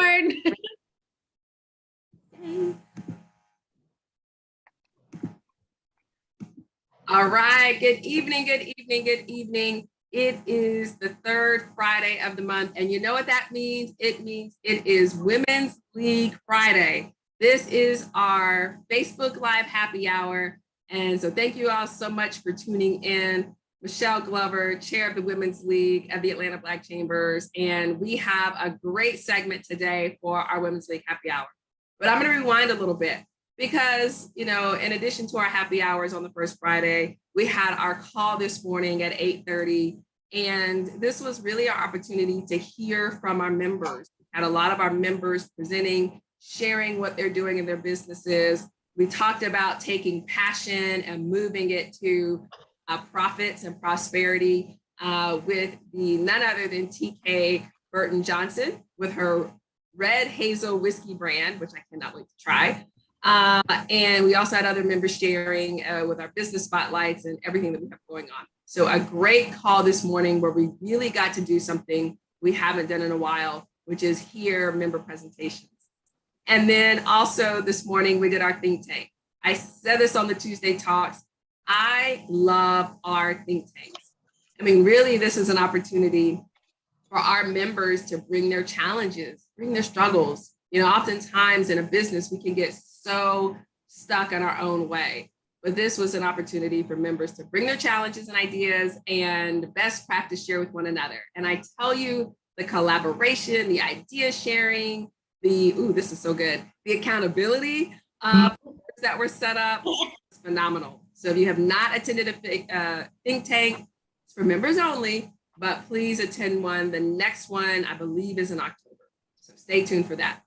board. All right, good evening, good evening, good evening. It is the third Friday of the month, and you know what that means? It means it is Women's League Friday. This is our Facebook Live happy hour, and so thank you all so much for tuning in. Michelle Glover, chair of the Women's League at the Atlanta Black Chambers, and we have a great segment today for our Women's League happy hour. But I'm going to rewind a little bit because, you know, in addition to our happy hours on the first Friday, we had our call this morning at 8:30, and this was really our opportunity to hear from our members. We had a lot of our members presenting, sharing what they're doing in their businesses. We talked about taking passion and moving it to profits and prosperity with the none other than TK Burton Johnson with her Red Hazel whiskey brand, which I cannot wait to try. And we also had other members sharing with our business spotlights and everything that we have going on. So a great call this morning where we really got to do something we haven't done in a while, which is hear member presentations. And then also this morning, we did our think tank. I said this on the Tuesday talks. I love our think tanks. I mean, really, this is an opportunity for our members to bring their challenges, bring their struggles. You know, oftentimes in a business, we can get so stuck in our own way. But this was an opportunity for members to bring their challenges and ideas and best practice share with one another. And I tell you, the collaboration, the idea sharing, this is so good. The accountability that were set up is phenomenal. So if you have not attended a think tank, it's for members only, but please attend one. The next one, I believe, is in October. So stay tuned for that.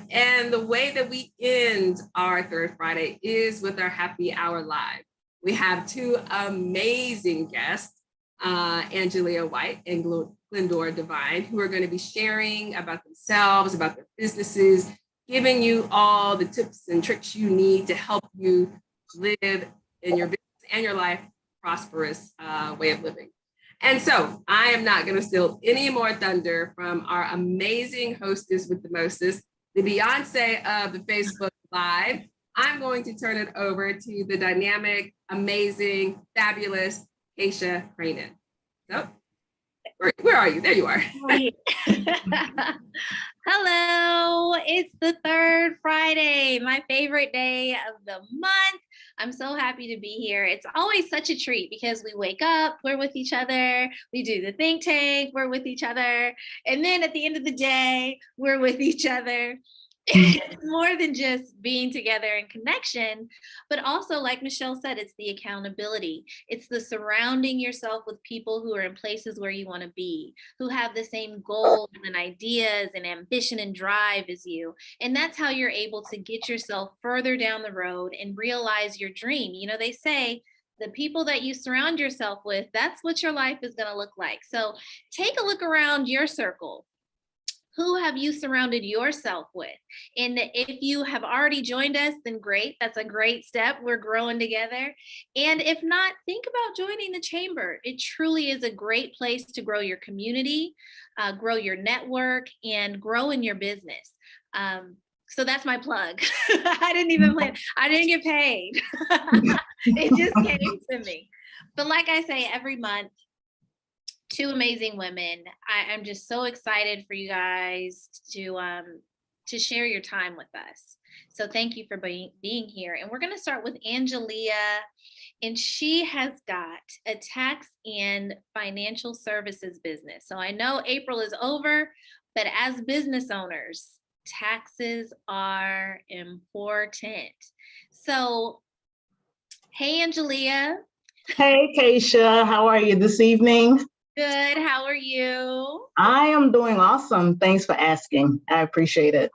And the way that we end our third Friday is with our happy hour live. We have two amazing guests, Angelia White and Glendora Dvine, who are going to be sharing about themselves, about their businesses, giving you all the tips and tricks you need to help you live in your business and your life prosperous way of living. And so I am not going to steal any more thunder from our amazing hostess with the mostest, the Beyonce of the Facebook Live. I'm going to turn it over to the dynamic, amazing, fabulous Keisha Cranen. So, where are you? There you are. Hello, it's the third Friday, my favorite day of the month. I'm so happy to be here. It's always such a treat because we wake up, we're with each other, we do the think tank, we're with each other, and then at the end of the day, we're with each other. It's more than just being together in connection, but also, like Michelle said, it's the accountability. It's the surrounding yourself with people who are in places where you want to be, who have the same goals and ideas and ambition and drive as you. And that's how you're able to get yourself further down the road and realize your dream. You know, they say the people that you surround yourself with, that's what your life is going to look like. So take a look around your circle. Who have you surrounded yourself with? And if you have already joined us, then great. That's a great step. We're growing together. And if not, think about joining the chamber. It truly is a great place to grow your community, grow your network, and grow in your business. So that's my plug. I didn't even plan. I didn't get paid. It just came to me. But like I say, every month, two amazing women. I'm just so excited for you guys to share your time with us. So thank you for being here. And we're going to start with Angelia. And she has got a tax and financial services business. So I know April is over, but as business owners, taxes are important. So, hey, Angelia. Hey, Keisha. How are you this evening? Good. How are you? I am doing awesome. Thanks for asking. I appreciate it.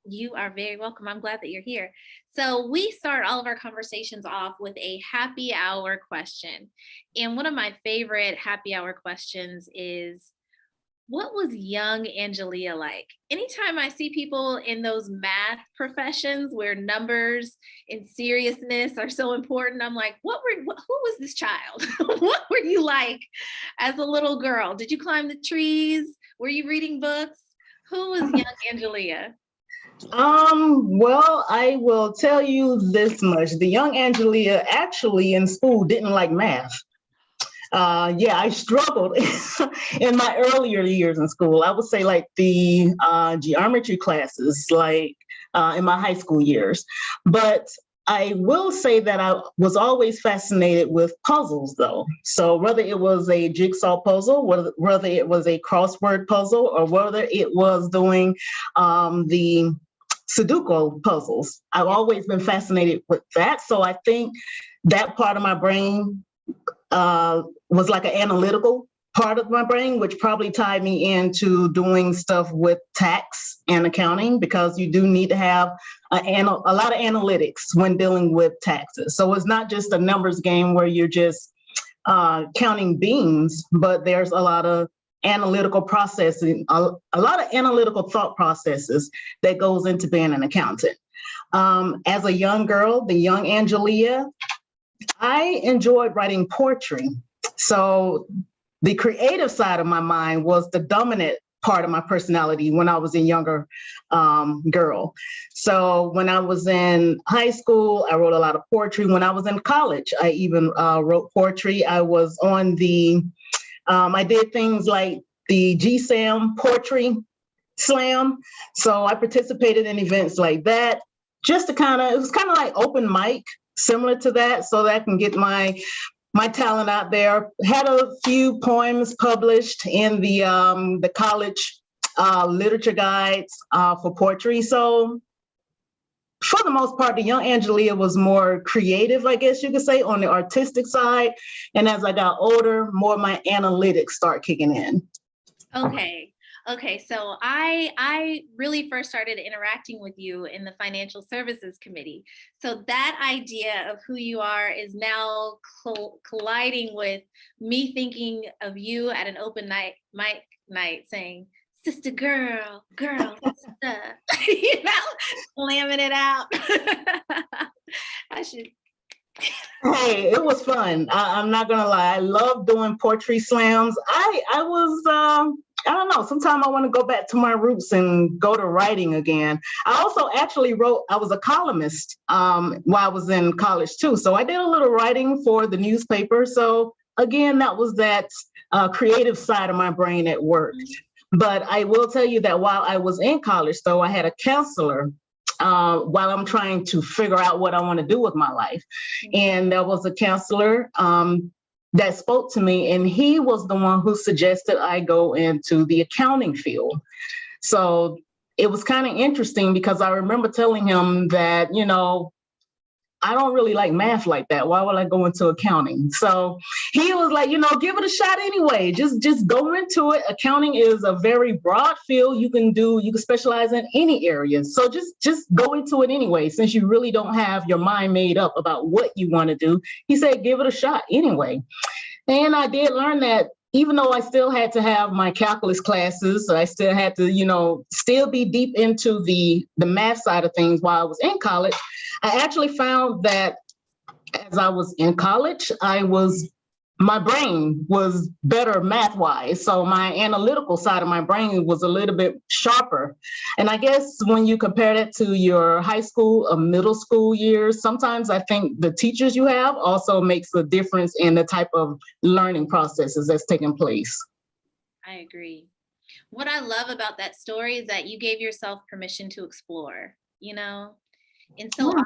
You are very welcome. I'm glad that you're here. So we start all of our conversations off with a happy hour question. And one of my favorite happy hour questions is, what was young Angelia like? Anytime I see people in those math professions where numbers and seriousness are so important, I'm like, who was this child? What were you like as a little girl? Did you climb the trees? Were you reading books? Who was young Angelia? Well, I will tell you this much. The young Angelia actually in school didn't like math. Yeah, I struggled in my earlier years in school. I would say like the geometry classes, like in my high school years. But I will say that I was always fascinated with puzzles, though. So whether it was a jigsaw puzzle, whether it was a crossword puzzle, or whether it was doing the Sudoku puzzles, I've always been fascinated with that. So I think that part of my brain was like an analytical part of my brain, which probably tied me into doing stuff with tax and accounting, because you do need to have a lot of analytics when dealing with taxes. So it's not just a numbers game where you're just counting beans, but there's a lot of analytical processing, a lot of analytical thought processes that goes into being an accountant. As a young girl, the young Angelia, I enjoyed writing poetry. So the creative side of my mind was the dominant part of my personality when I was a younger girl. So when I was in high school, I wrote a lot of poetry. When I was in college, I even wrote poetry. I was on I did things like the GSAM Poetry Slam. So I participated in events like that, just to it was kind of like open mic, similar to that, so that I can get my talent out there. Had a few poems published in the college literature guides for poetry. So for the most part, the young Angelia was more creative, I guess you could say, on the artistic side. And as I got older, more of my analytics start kicking in. Okay. So I really first started interacting with you in the Financial Services Committee. So that idea of who you are is now colliding with me thinking of you at an open mic night saying, sister girl, sister, slamming it out. I should. Hey, it was fun. I'm not gonna lie. I love doing poetry slams. I was I don't know. Sometimes I want to go back to my roots and go to writing again. I also actually wrote. I was a columnist while I was in college too. So I did a little writing for the newspaper. So again, that was that creative side of my brain at work. But I will tell you that while I was in college, though, I had a counselor while I'm trying to figure out what I want to do with my life. And there was a counselor that spoke to me, and he was the one who suggested I go into the accounting field. So it was kind of interesting because I remember telling him that, I don't really like math like that. Why would I go into accounting? So he was like, give it a shot anyway. Just go into it. Accounting is a very broad field. You can specialize in any area. So just go into it anyway, since you really don't have your mind made up about what you want to do. He said, give it a shot anyway. And I did learn that even though I still had to have my calculus classes, so I still had to, still be deep into the math side of things while I was in college, I actually found that as I was in college, my brain was better math-wise. So my analytical side of my brain was a little bit sharper. And I guess when you compare that to your high school or middle school years, sometimes I think the teachers you have also makes a difference in the type of learning processes that's taking place. I agree. What I love about that story is that you gave yourself permission to explore, And so often,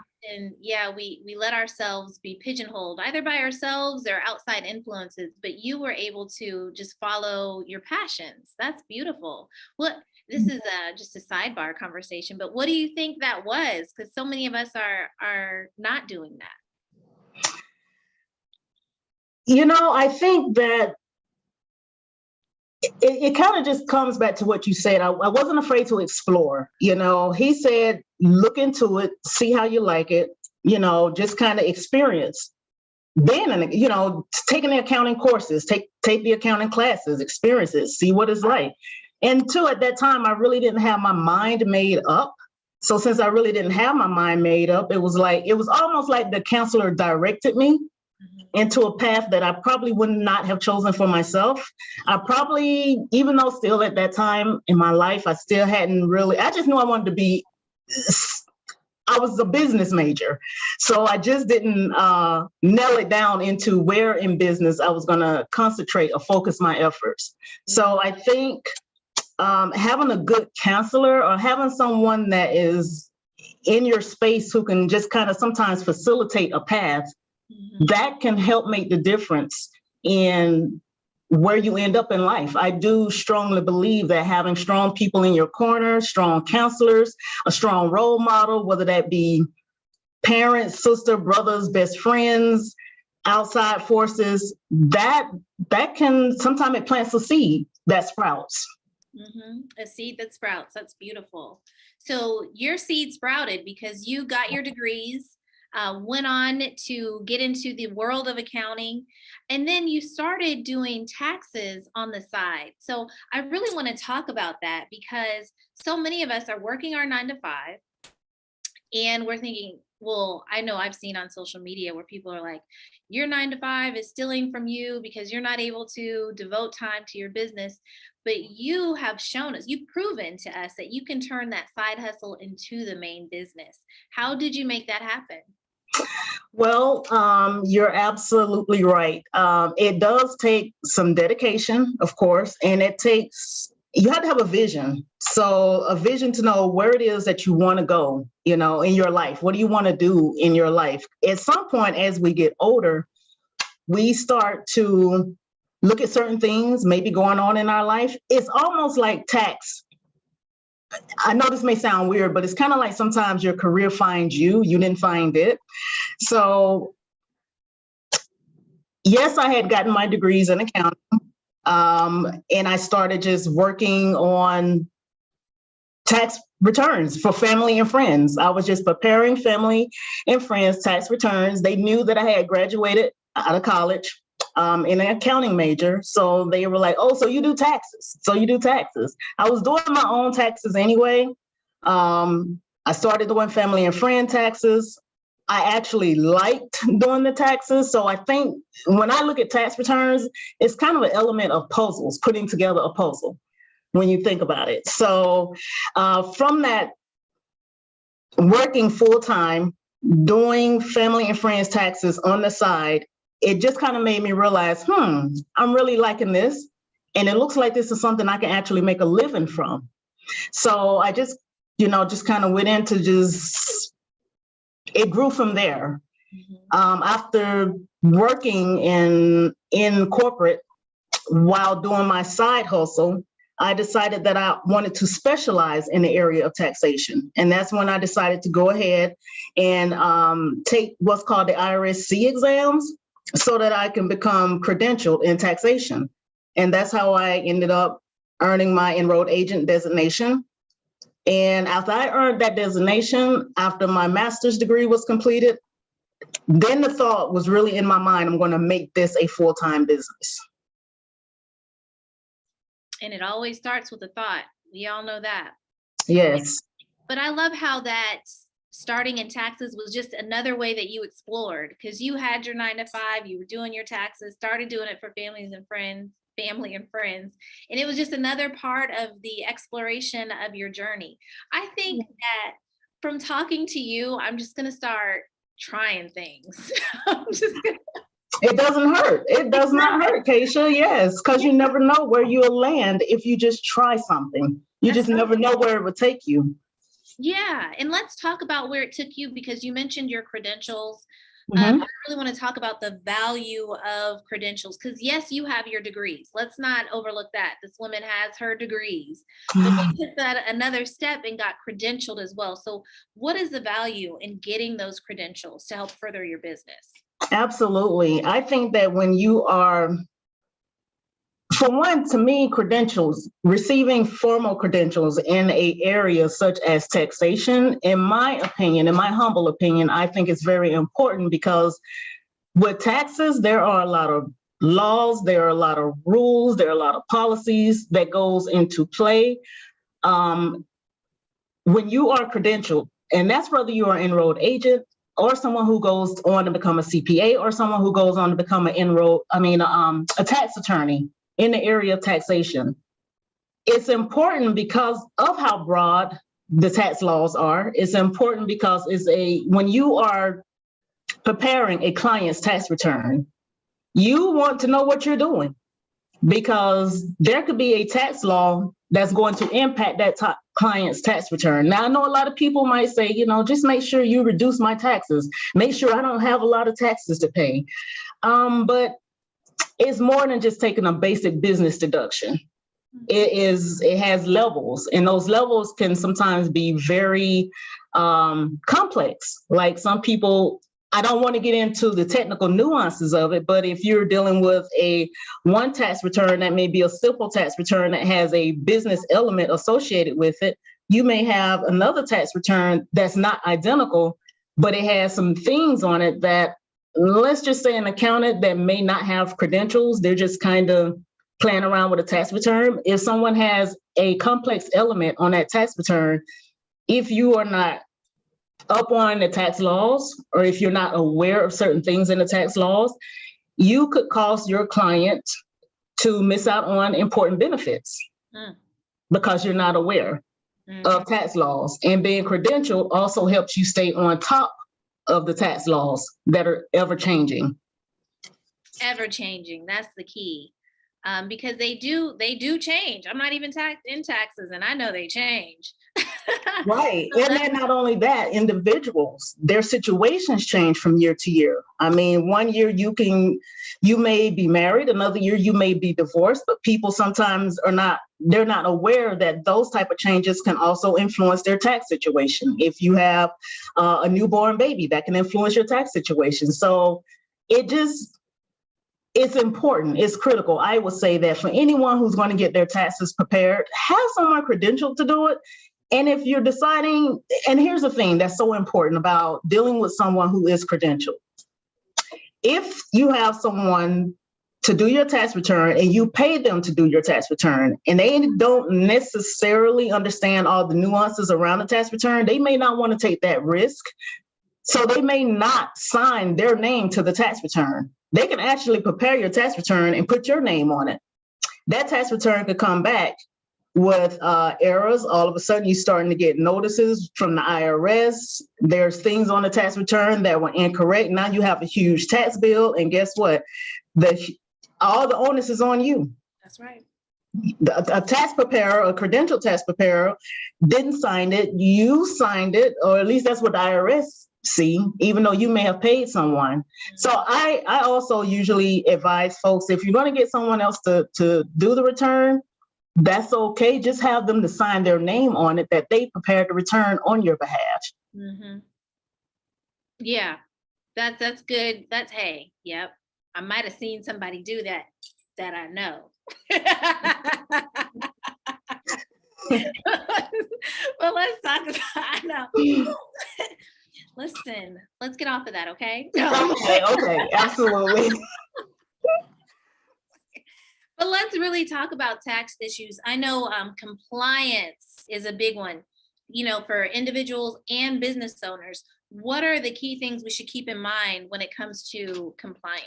we let ourselves be pigeonholed either by ourselves or outside influences, but you were able to just follow your passions. That's beautiful. This is just a sidebar conversation, but what do you think that was? Because so many of us are not doing that. I think that it kind of just comes back to what you said. I wasn't afraid to explore. He said, look into it, see how you like it, just kind of experience. Then, taking the accounting courses, take the accounting classes, experience it, see what it's like. And at that time, I really didn't have my mind made up. So since I really didn't have my mind made up, it was almost like the counselor directed me. into a path that I probably would not have chosen for myself. I probably, even though still at that time in my life, I still hadn't really, I just knew I wanted to be, I was a business major. So I just didn't nail it down into where in business I was going to concentrate or focus my efforts. So I think having a good counselor or having someone that is in your space who can just kind of sometimes facilitate a path, that can help make the difference in where you end up in life. I do strongly believe that having strong people in your corner, strong counselors, a strong role model, whether that be parents, sister, brothers, best friends, outside forces, that can, sometimes it plants a seed that sprouts. A seed that sprouts. That's beautiful. So your seed sprouted because you got your degrees, went on to get into the world of accounting, and then you started doing taxes on the side. So I really want to talk about that because so many of us are working our 9 to 5 and we're thinking, well, I know I've seen on social media where people are like, your 9 to 5 is stealing from you because you're not able to devote time to your business. But you have shown us, you've proven to us that you can turn that side hustle into the main business. How did you make that happen? Well, you're absolutely right. It does take some dedication, of course, and you have to have a vision. So a vision to know where it is that you want to go, in your life. What do you want to do in your life? At some point, as we get older, we start to look at certain things maybe going on in our life. It's almost like tax. I know this may sound weird, but it's kind of like sometimes your career finds you. You didn't find it. So yes, I had gotten my degrees in accounting. And I started just working on tax returns for family and friends. I was just preparing family and friends tax returns. They knew that I had graduated out of college in an accounting major. So they were like, oh, so you do taxes. I was doing my own taxes anyway. I started doing family and friend taxes. I actually liked doing the taxes. So I think when I look at tax returns, it's kind of an element of puzzles, putting together a puzzle when you think about it. So from that, working full-time, doing family and friends taxes on the side, it just kind of made me realize, I'm really liking this. And it looks like this is something I can actually make a living from. So I just kind of went into it grew from there. After working in corporate while doing my side hustle, I decided that I wanted to specialize in the area of taxation. And that's when I decided to go ahead and take what's called the IRSC exams so that I can become credentialed in taxation. And that's how I ended up earning my enrolled agent designation. And after I earned that designation, after my master's degree was completed, then the thought was really in my mind, I'm going to make this a full-time business. And it always starts with a thought. We all know that. Yes. But I love how that starting in taxes was just another way that you explored, because you had your 9 to 5, you were doing your taxes, started doing it for family and friends. And it was just another part of the exploration of your journey. I think that from talking to you, I'm just going to start trying things. It doesn't hurt. It does not hurt, Keisha. Yes, because you never know where you'll land if you just try something. You just never know where it would take you. Yeah. And let's talk about where it took you, because you mentioned your credentials. I really want to talk about the value of credentials, because yes, you have your degrees. Let's not overlook that. This woman has her degrees, but you took that another step and got credentialed as well. So what is the value in getting those credentials to help further your business? Absolutely. I think that when you are, for one, to me, credentials, receiving formal credentials in an area such as taxation, in my opinion, in my humble opinion, I think it's very important, because with taxes, there are a lot of laws, there are a lot of rules, there are a lot of policies that goes into play. When you are credentialed, and that's whether you are an enrolled agent, or someone who goes on to become a CPA, or someone who goes on to become a tax attorney in the area of taxation. It's important because of how broad the tax laws are. It's important because when you are preparing a client's tax return, you want to know what you're doing, because there could be a tax law that's going to impact that client's tax return. Now, I know a lot of people might say, just make sure you reduce my taxes. Make sure I don't have a lot of taxes to pay. But it's more than just taking a basic business deduction. It has levels, and those levels can sometimes be very complex. Like some people, I don't want to get into the technical nuances of it, but if you're dealing with one tax return that may be a simple tax return that has a business element associated with it, you may have another tax return that's not identical, but it has some things on it that, let's just say, an accountant that may not have credentials, they're just kind of playing around with a tax return. If someone has a complex element on that tax return, if you are not up on the tax laws, or if you're not aware of certain things in the tax laws, you could cause your client to miss out on important benefits because you're not aware of tax laws. And being credentialed also helps you stay on top of the tax laws that are ever changing. Ever changing, that's the key. Because they do change. I'm not even in taxes, and I know they change. Right. And then not only that, individuals, their situations change from year to year. I mean, one year you may be married, another year you may be divorced, but people sometimes they're not aware that those type of changes can also influence their tax situation. If you have a newborn baby, that can influence your tax situation. So it's important. It's critical. I would say that for anyone who's going to get their taxes prepared, have someone credentialed to do it. And if you're deciding, and here's the thing that's so important about dealing with someone who is credentialed. If you have someone to do your tax return and you pay them to do your tax return, and they don't necessarily understand all the nuances around the tax return, they may not want to take that risk. So they may not sign their name to the tax return. They can actually prepare your tax return and put your name on it. That tax return could come back with errors. All of a sudden, you're starting to get notices from the IRS. There's things on the tax return that were incorrect. Now you have a huge tax bill, and guess what? All the onus is on you. That's right. A tax preparer, a credentialed tax preparer, didn't sign it. You signed it, or at least that's what the IRS see, even though you may have paid someone. So I also usually advise folks, if you're going to get someone else to do the return, that's okay. Just have them to sign their name on it, that they prepared the return on your behalf. Mm-hmm. Yeah, that's good. Hey, yep. I might have seen somebody do that I know. Well, let's talk about, I know. Listen, let's get off of that, okay? Okay, absolutely. But let's really talk about tax issues. I know compliance is a big one, for individuals and business owners. What are the key things we should keep in mind when it comes to compliance?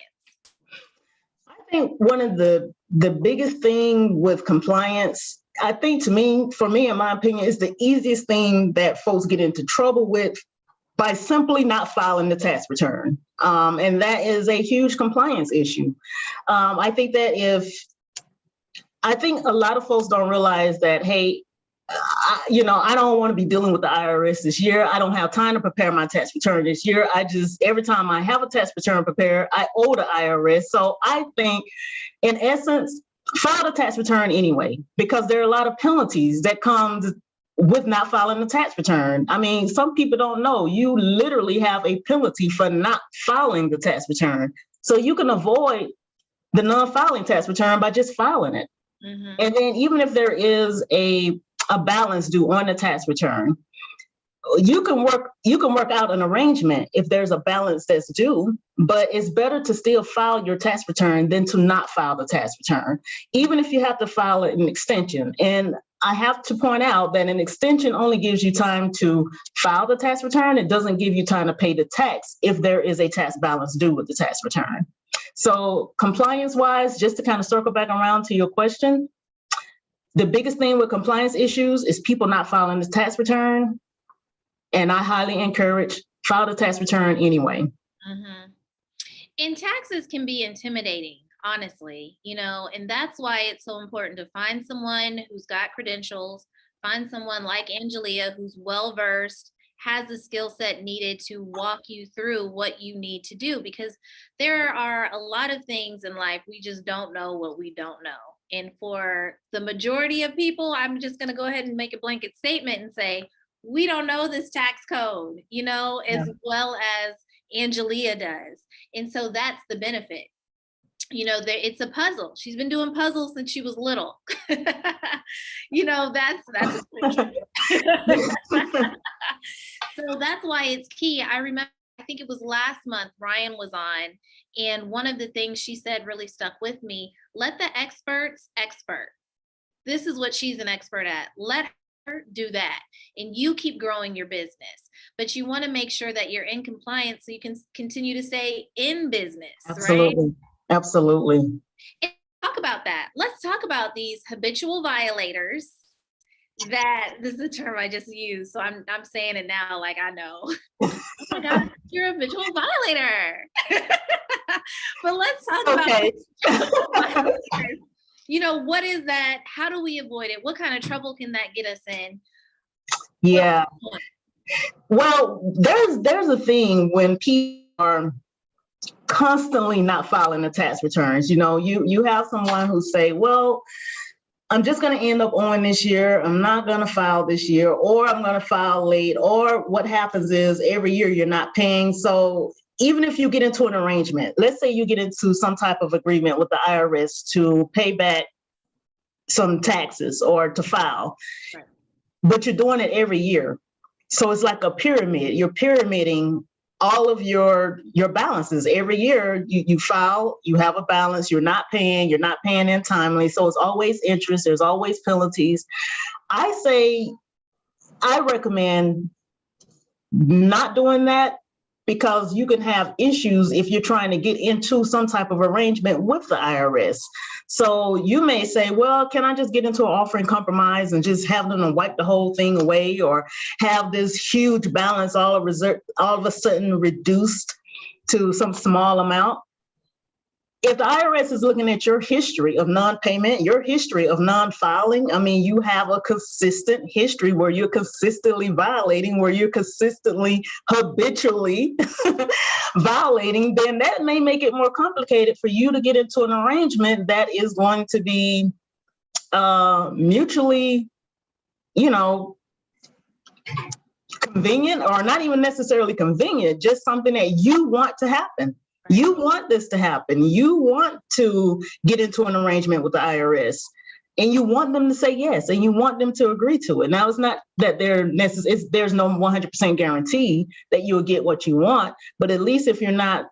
I think one of the biggest thing with compliance, I think for me, in my opinion, is the easiest thing that folks get into trouble with by simply not filing the tax return. And that is a huge compliance issue. I think a lot of folks don't realize that, hey, I don't want to be dealing with the IRS this year. I don't have time to prepare my tax return this year. Every time I have a tax return prepared, I owe the IRS. So I think, in essence, file the tax return anyway, because there are a lot of penalties that comes with not filing the tax return. I mean, some people don't know you literally have a penalty for not filing the tax return. So you can avoid the non-filing tax return by just filing it. Mm-hmm. And then even if there is a balance due on the tax return, you can work out an arrangement if there's a balance that's due, but it's better to still file your tax return than to not file the tax return, even if you have to file an extension. And I have to point out that an extension only gives you time to file the tax return. It doesn't give you time to pay the tax if there is a tax balance due with the tax return. So compliance-wise, just to kind of circle back around to your question, the biggest thing with compliance issues is people not filing the tax return. And I highly encourage file the tax return anyway. Mm-hmm. And taxes can be intimidating, honestly, and that's why it's so important to find someone who's got credentials, find someone like Angelia who's well-versed, has the skill set needed to walk you through what you need to do, because there are a lot of things in life we just don't know what we don't know. And for the majority of people, I'm just going to go ahead and make a blanket statement and say, we don't know this tax code, as well as Angelia does. And so that's the benefit. It's a puzzle. She's been doing puzzles since she was little. That's so that's why it's key. I remember, I think it was last month, Ryan was on, and one of the things she said really stuck with me. Let the experts expert. This is what she's an expert at. Let her do that. And you keep growing your business. But you want to make sure that you're in compliance so you can continue to stay in business. Absolutely. Right? Absolutely. And talk about that. Let's talk about these habitual violators. This is a term I just used, so I'm saying it now like I know. Oh my God, you're a habitual violator. But let's talk about what is that? How do we avoid it? What kind of trouble can that get us in? Yeah. Well, there's a thing when people are constantly not filing the tax returns. You have someone who say, well, I'm just going to end up owing this year. I'm not going to file this year, or I'm going to file late. Or what happens is every year you're not paying. So even if you get into an arrangement, let's say you get into some type of agreement with the IRS to pay back some taxes or to file, right, but you're doing it every year. So it's like a pyramid. You're pyramiding all of your balances. Every year you file, you have a balance, you're not paying in timely. So it's always interest, there's always penalties. I recommend not doing that, because you can have issues if you're trying to get into some type of arrangement with the IRS. So you may say, well, can I just get into an offering compromise and just have them wipe the whole thing away, or have this huge balance all of a sudden reduced to some small amount? If the IRS is looking at your history of non-payment, your history of non-filing, you have a consistent history where you're consistently violating, where you're consistently habitually violating, then that may make it more complicated for you to get into an arrangement that is going to be mutually, convenient, or not even necessarily convenient, just something that you want to happen. You want this to happen. You want to get into an arrangement with the IRS, and you want them to say yes, and you want them to agree to it. Now, it's not that there's no 100% guarantee that you'll get what you want, but at least if you're not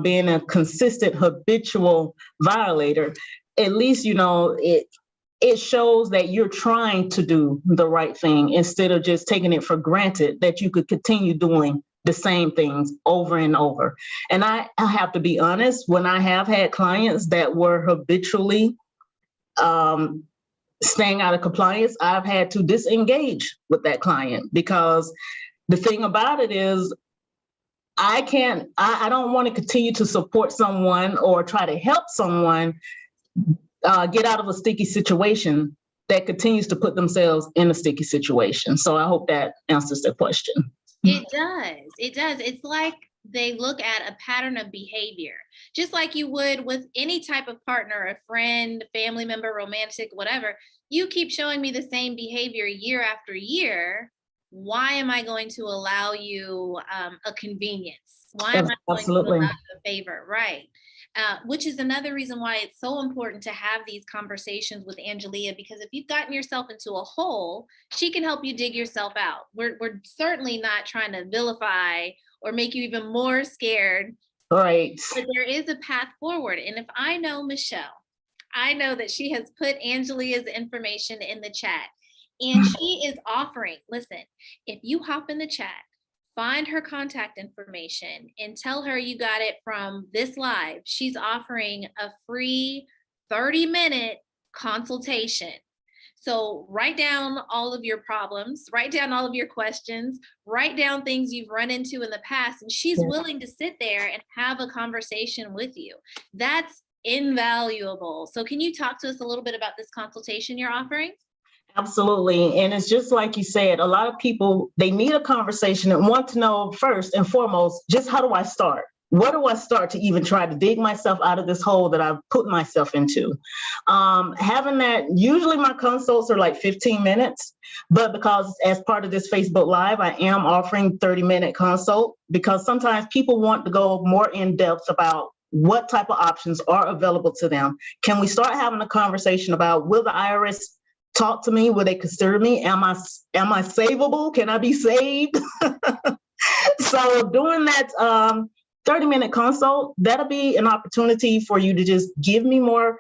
being a consistent habitual violator, at least, it shows that you're trying to do the right thing, instead of just taking it for granted that you could continue doing the same things over and over. And I have to be honest, when I have had clients that were habitually staying out of compliance, I've had to disengage with that client, because the thing about it is, I don't want to continue to support someone or try to help someone get out of a sticky situation that continues to put themselves in a sticky situation. So I hope that answers the question. It does. It does. It's like they look at a pattern of behavior, just like you would with any type of partner, a friend, family member, romantic, whatever. You keep showing me the same behavior year after year. Why am I going to allow you a convenience? Why am I going to allow you a favor? Right. Which is another reason why it's so important to have these conversations with Angelia, because if you've gotten yourself into a hole, she can help you dig yourself out. We're certainly not trying to vilify or make you even more scared. Right. But there is a path forward. And if I know Michelle, I know that she has put Angelia's information in the chat, and she is offering, listen, if you hop in the chat, find her contact information and tell her you got it from this live, she's offering a free 30-minute consultation. So write down all of your problems, write down all of your questions, write down things you've run into in the past, and she's willing to sit there and have a conversation with you. That's invaluable. So can you talk to us a little bit about this consultation you're offering? Absolutely. And it's just like you said, a lot of people, they need a conversation and want to know first and foremost, just how do I start? Where do I start to even try to dig myself out of this hole that I've put myself into? Having that, usually my consults are like 15 minutes, but because as part of this Facebook Live, I am offering 30-minute consult because sometimes people want to go more in depth about what type of options are available to them. Can we start having a conversation about, will the IRS talk to me? Will they consider me? Am I savable? Can I be saved? So doing that 30-minute consult, that'll be an opportunity for you to just give me more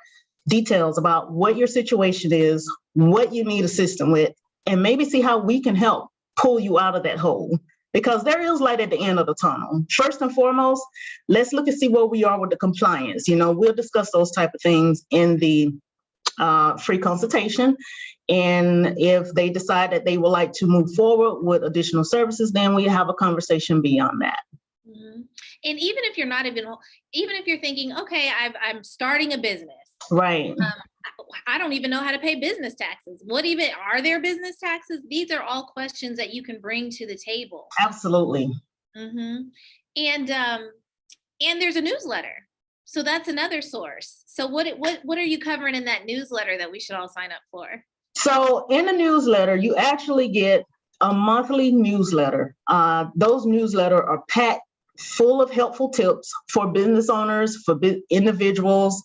details about what your situation is, what you need assistance with, and maybe see how we can help pull you out of that hole. Because there is light at the end of the tunnel. First and foremost, let's look and see where we are with the compliance. We'll discuss those type of things in the free consultation. And if they decide that they would like to move forward with additional services, then we have a conversation beyond that. Mm-hmm. And even if you're not even if you're thinking, okay, I'm starting a business. Right. I don't even know how to pay business taxes. Are there business taxes? These are all questions that you can bring to the table. Absolutely. Mm-hmm. And there's a newsletter. So that's another source. So what are you covering in that newsletter that we should all sign up for? So in the newsletter, you actually get a monthly newsletter. Those newsletters are packed full of helpful tips for business owners, for individuals.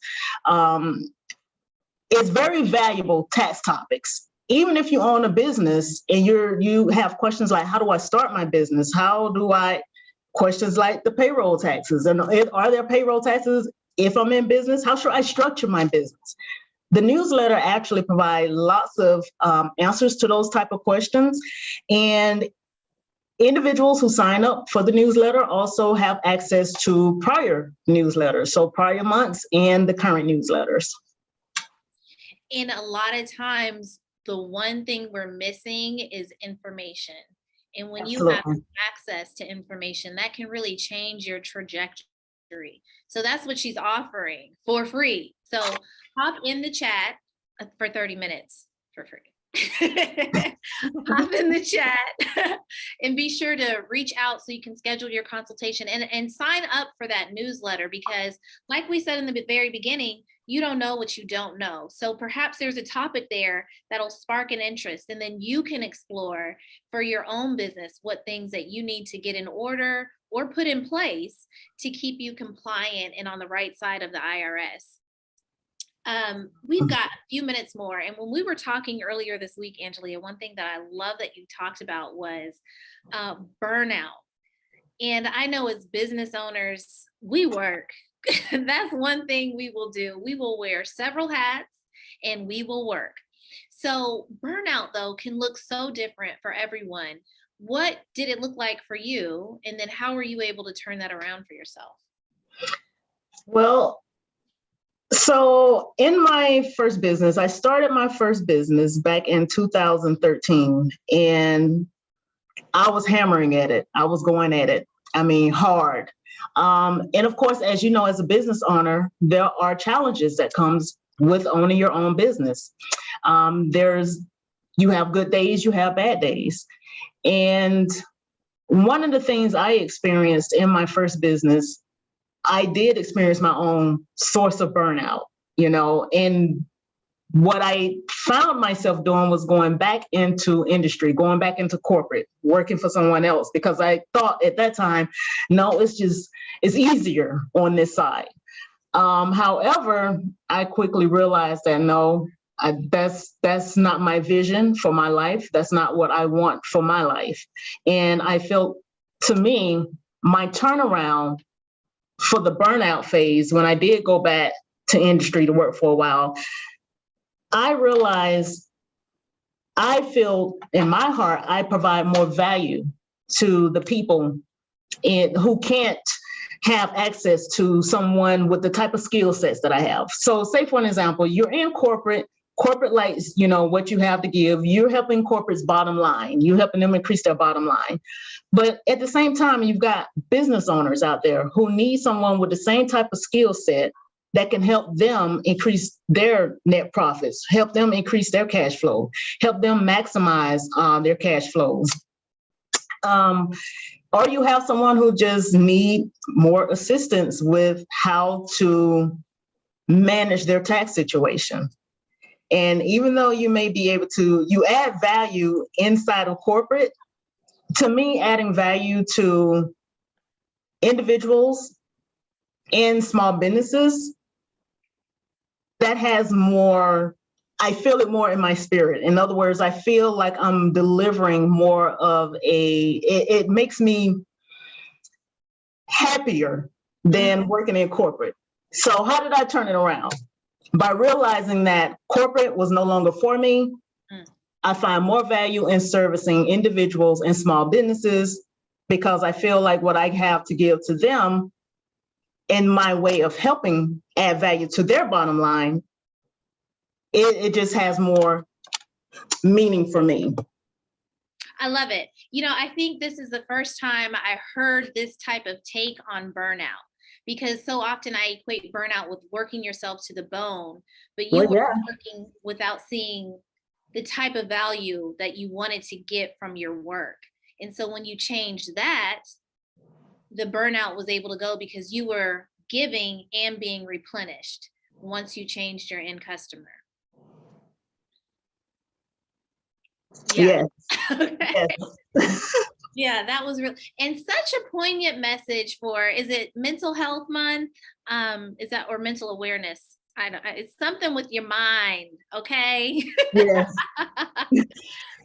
It's very valuable tax topics. Even if you own a business and you have questions like, how do I start my business? Questions like the payroll taxes. And are there payroll taxes if I'm in business? How should I structure my business? The newsletter actually provides lots of answers to those type of questions. And individuals who sign up for the newsletter also have access to prior newsletters, so prior months and the current newsletters. And a lot of times, the one thing we're missing is information. And when Absolutely. You have access to information, that can really change your trajectory. So that's what she's offering for free. So hop in the chat for 30 minutes for free. Hop in the chat and be sure to reach out so you can schedule your consultation and sign up for that newsletter, because like we said in the very beginning, you don't know what you don't know. So perhaps there's a topic there that'll spark an interest, and then you can explore for your own business what things that you need to get in order or put in place to keep you compliant and on the right side of the IRS. We've got a few minutes more. And when we were talking earlier this week, Angelia, one thing that I love that you talked about was burnout. And I know as business owners, we work. That's one thing we will do. We will wear several hats and we will work. So burnout, though, can look so different for everyone. What did it look like for you? And then how were you able to turn that around for yourself? Well, so in my first business, I started my first business back in 2013, and I was hammering at it. I was going at it. I mean, hard. And of course, as you know, as a business owner, there are challenges that comes with owning your own business. You have good days, you have bad days. And one of the things I experienced in my first business, I did experience my own source of burnout, and what I found myself doing was going back into industry, going back into corporate, working for someone else, because I thought at that time, no, it's easier on this side. However, I quickly realized that no, that's not my vision for my life. That's not what I want for my life. And I felt, to me, my turnaround for the burnout phase, when I did go back to industry to work for a while, I realized I feel in my heart, I provide more value to the people who can't have access to someone with the type of skill sets that I have. So say, for an example, you're in corporate likes, what you have to give. You're helping corporate's bottom line. You're helping them increase their bottom line. But at the same time, you've got business owners out there who need someone with the same type of skill set that can help them increase their net profits, help them increase their cash flow, help them maximize their cash flows. Or you have someone who just need more assistance with how to manage their tax situation. And even though you may be able to, you add value inside of corporate, to me, adding value to individuals and small businesses, that has more, I feel it more in my spirit. In other words, I feel like I'm delivering more of it makes me happier than working in corporate. So how did I turn it around? By realizing that corporate was no longer for me, I find more value in servicing individuals and small businesses because I feel like what I have to give to them in my way of helping add value to their bottom line, it just has more meaning for me. I love it. I think this is the first time I heard this type of take on burnout, because so often I equate burnout with working yourself to the bone, but you were working without seeing the type of value that you wanted to get from your work. And so when you changed that, the burnout was able to go because you were giving and being replenished once you changed your end customer. Yeah. Yes. Yes. Yeah, that was real, and such a poignant message for, is it Mental Health Month? Is that, or mental awareness? I don't, it's something with your mind. Okay. Yes.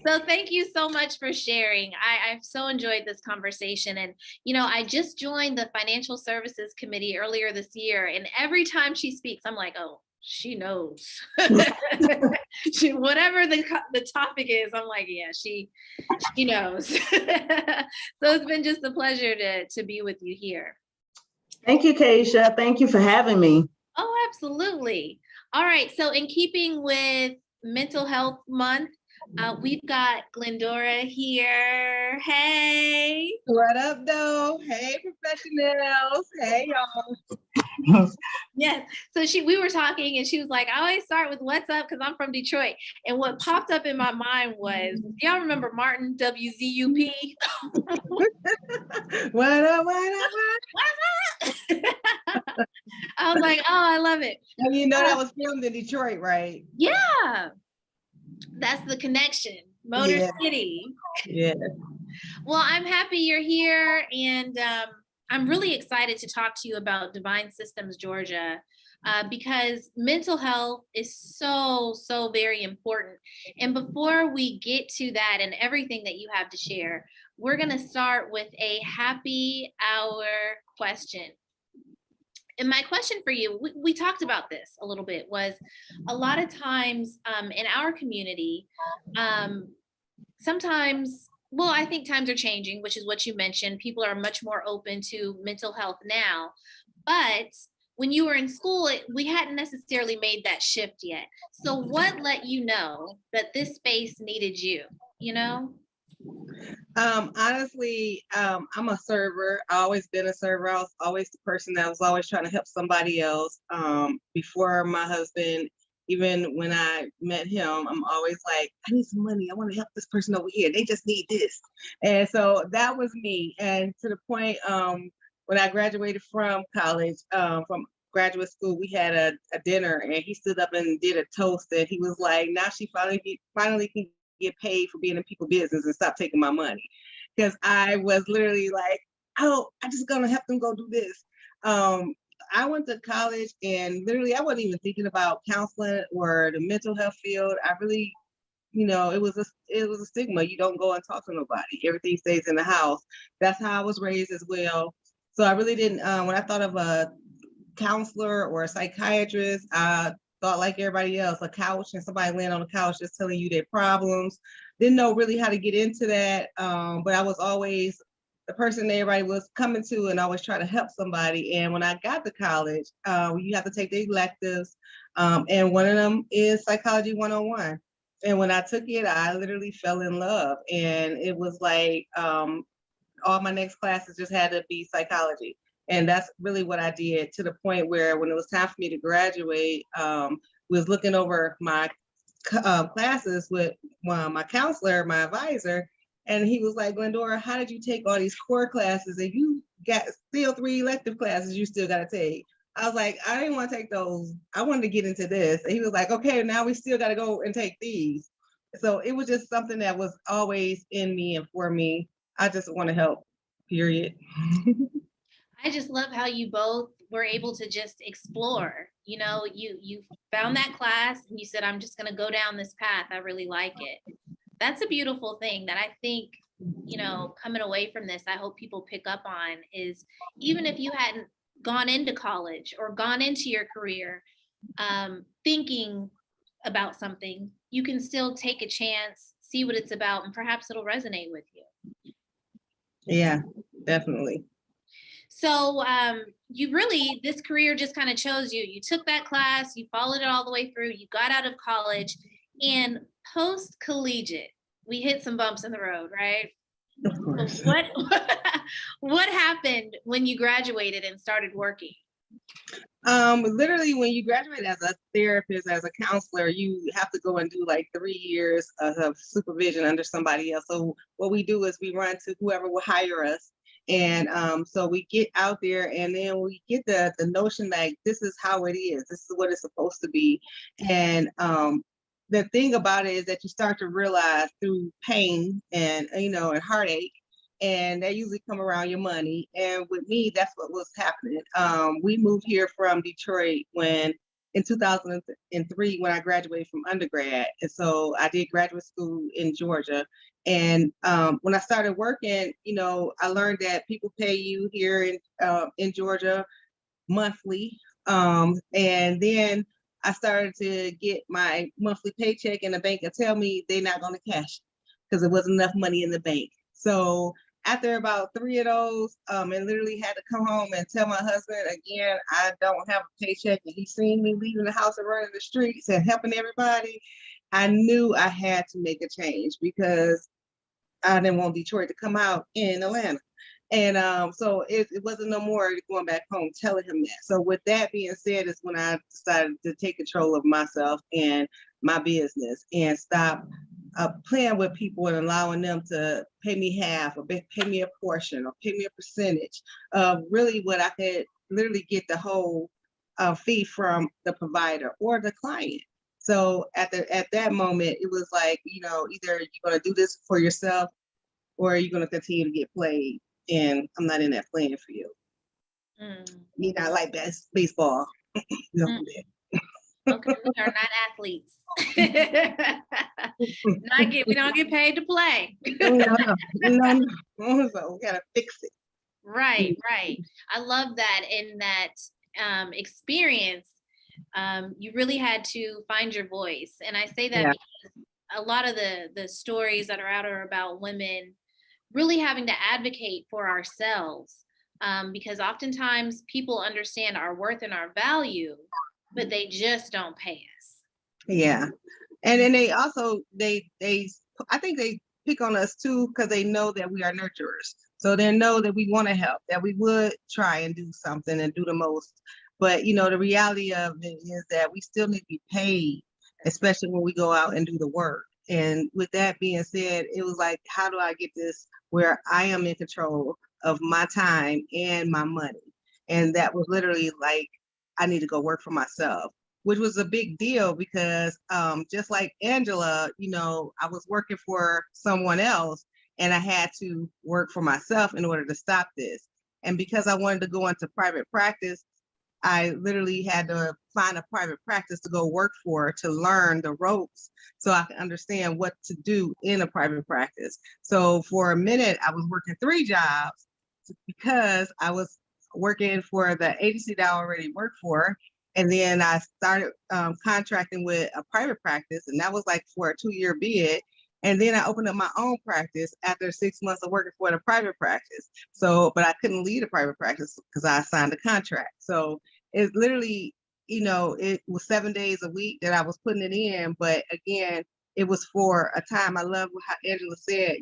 So thank you so much for sharing. I've so enjoyed this conversation. And, I just joined the Financial Services Committee earlier this year. And every time she speaks, I'm like, oh, she knows. Whatever the topic is, I'm like, yeah, she knows. So it's been just a pleasure to be with you here. Thank you, Keisha. Thank you for having me. Oh, absolutely. All right. So in keeping with Mental Health Month, we've got Glendora here. Hey. What up, though? Hey, professionals. Hey, y'all. Yes. So we were talking and she was like, I always start with what's up because I'm from Detroit. And what popped up in my mind was, do y'all remember Martin WZUP? What up, what up, I was like, oh, I love it. And that was filmed in Detroit, right? Yeah. That's the connection. Motor City. Yeah. Well, I'm happy you're here, and I'm really excited to talk to you about Dvine Systems Georgia, because mental health is so very important. And before we get to that and everything that you have to share, we're going to start with a happy hour question. And my question for you, we talked about this a little bit, was a lot of times in our community, sometimes, well, I think times are changing, which is what you mentioned. People are much more open to mental health now. But when you were in school, we hadn't necessarily made that shift yet. So what let you know that this space needed you, Honestly, I'm a server. I always been a server. I was always the person that was always trying to help somebody else. Before my husband, even when I met him, I'm always like, I need some money. I want to help this person over here. They just need this. And so that was me. And to the point, when I graduated from college, from graduate school, we had a dinner, and he stood up and did a toast, and he was like, now she finally can get paid for being in people's business and stop taking my money. Because I was literally like, oh, I'm just gonna help them go do this. I went to college, and literally I wasn't even thinking about counseling or the mental health field. I really, it was a stigma. You don't go and talk to nobody. Everything stays in the house. That's how I was raised as well. So I really didn't, when I thought of counselor or a psychiatrist. I thought like everybody else, a couch and somebody laying on the couch just telling you their problems. Didn't know really how to get into that, but I was always the person that everybody was coming to and always try to help somebody. And when I got to college, you have to take the electives, and one of them is Psychology 101. And when I took it, I literally fell in love. And it was like all my next classes just had to be psychology. And that's really what I did, to the point where when it was time for me to graduate, was looking over my classes with my counselor, my advisor, and he was like, Glendora, how did you take all these core classes and you got still 3 elective classes you still got to take? I was like, I didn't want to take those. I wanted to get into this. And he was like, okay, now we still got to go and take these. So it was just something that was always in me and for me. I just want to help, period. I just love how you both were able to just explore. You know, you found that class and you said, I'm just going to go down this path. I really like it. That's a beautiful thing that I think, you know, coming away from this, I hope people pick up on is, even if you hadn't gone into college or gone into your career thinking about something, you can still take a chance, see what it's about, and perhaps it'll resonate with you. Yeah, definitely. So you really, this career just kind of chose you. You took that class, you followed it all the way through, you got out of college, and post-collegiate, we hit some bumps in the road, right? Of course. What what happened when you graduated and started working? Literally, when you graduate as a therapist, as a counselor, you have to go and do like 3 years of supervision under somebody else. So what we do is we run to whoever will hire us. And so we get out there, and then we get the notion like this is how it is. This is what it's supposed to be. And the thing about it is that you start to realize through pain and and heartache, and that usually come around your money. And with me, that's what was happening. We moved here from Detroit in 2003 when I graduated from undergrad. And so I did graduate school in Georgia. And when I started working, I learned that people pay you here in Georgia monthly. And then I started to get my monthly paycheck, and the bank would tell me they're not going to cash because there wasn't enough money in the bank. So after about 3 of those, and literally had to come home and tell my husband again, I don't have a paycheck, and he seen me leaving the house and running the streets and helping everybody. I knew I had to make a change because I didn't want Detroit to come out in Atlanta. And so it wasn't no more going back home telling him that. So with that being said, is when I decided to take control of myself and my business and stop playing with people and allowing them to pay me half or pay me a portion or pay me a percentage of really what I could literally get the whole fee from the provider or the client. So at that moment, it was like, either you're going to do this for yourself or you're going to continue to get played. And I'm not in that playing field. Me not like baseball. Okay, we are not athletes. We don't get paid to play. No. So we gotta fix it. Right. I love that. In that experience, you really had to find your voice. And I say that because a lot of the stories that are out are about women really having to advocate for ourselves, because oftentimes people understand our worth and our value, but they just don't pay us. Yeah. And then they also, I think they pick on us too, because they know that we are nurturers. So they know that we want to help, that we would try and do something and do the most. But, the reality of it is that we still need to be paid, especially when we go out and do the work. And with that being said, it was like, how do I get this where I am in control of my time and my money? And that was literally like, I need to go work for myself, which was a big deal because just like Angela, I was working for someone else and I had to work for myself in order to stop this. And because I wanted to go into private practice, I literally had to find a private practice to go work for to learn the ropes so I could understand what to do in a private practice. So for a minute, I was working 3 jobs because I was working for the agency that I already worked for. And then I started contracting with a private practice, and that was like for a 2-year bid. And then I opened up my own practice after 6 months of working for the private practice. So, but I couldn't lead a private practice because I signed a contract. So it's literally, it was 7 days a week that I was putting it in. But again, it was for a time. I love how Angela said,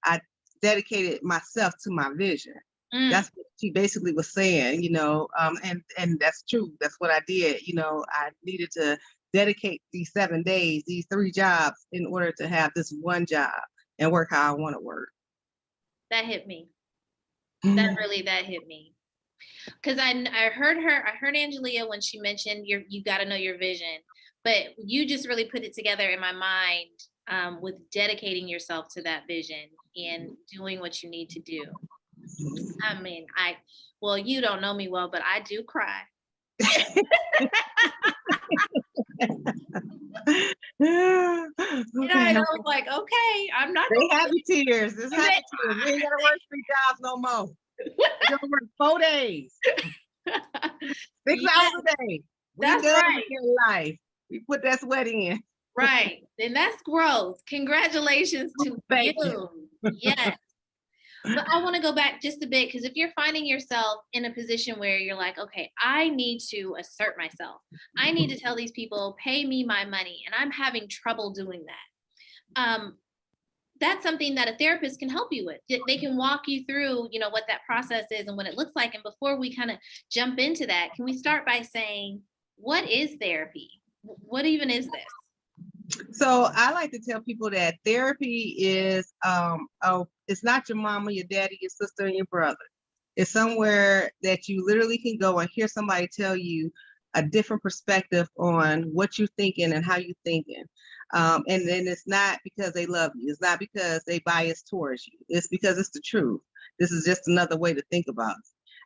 I dedicated myself to my vision. That's what she basically was saying, and that's true. That's what I did. I needed to dedicate these 7 days, these 3 jobs in order to have this one job and work how I want to work. That hit me. That hit me. Because I heard Angelia when she mentioned you got to know your vision, but you just really put it together in my mind with dedicating yourself to that vision and doing what you need to do. I mean, well, you don't know me well, but I do cry. I know, like, okay, I'm not. They happy tears. It's happy tears. We ain't gotta work 3 jobs no more. We gotta work 4 days, 6 hours a day. That's right. In life, we put that sweat in. Right, and that's growth. Congratulations to you. Yes. But I want to go back just a bit, because if you're finding yourself in a position where you're like, okay, I need to assert myself. I need to tell these people, pay me my money, and I'm having trouble doing that. That's something that a therapist can help you with. They can walk you through, what that process is and what it looks like. And before we kind of jump into that, can we start by saying, what is therapy? What even is this? So I like to tell people that therapy is, it's not your mama, your daddy, your sister, and your brother. It's somewhere that you literally can go and hear somebody tell you a different perspective on what you're thinking and how you're thinking. And then it's not because they love you. It's not because they bias towards you. It's because it's the truth. This is just another way to think about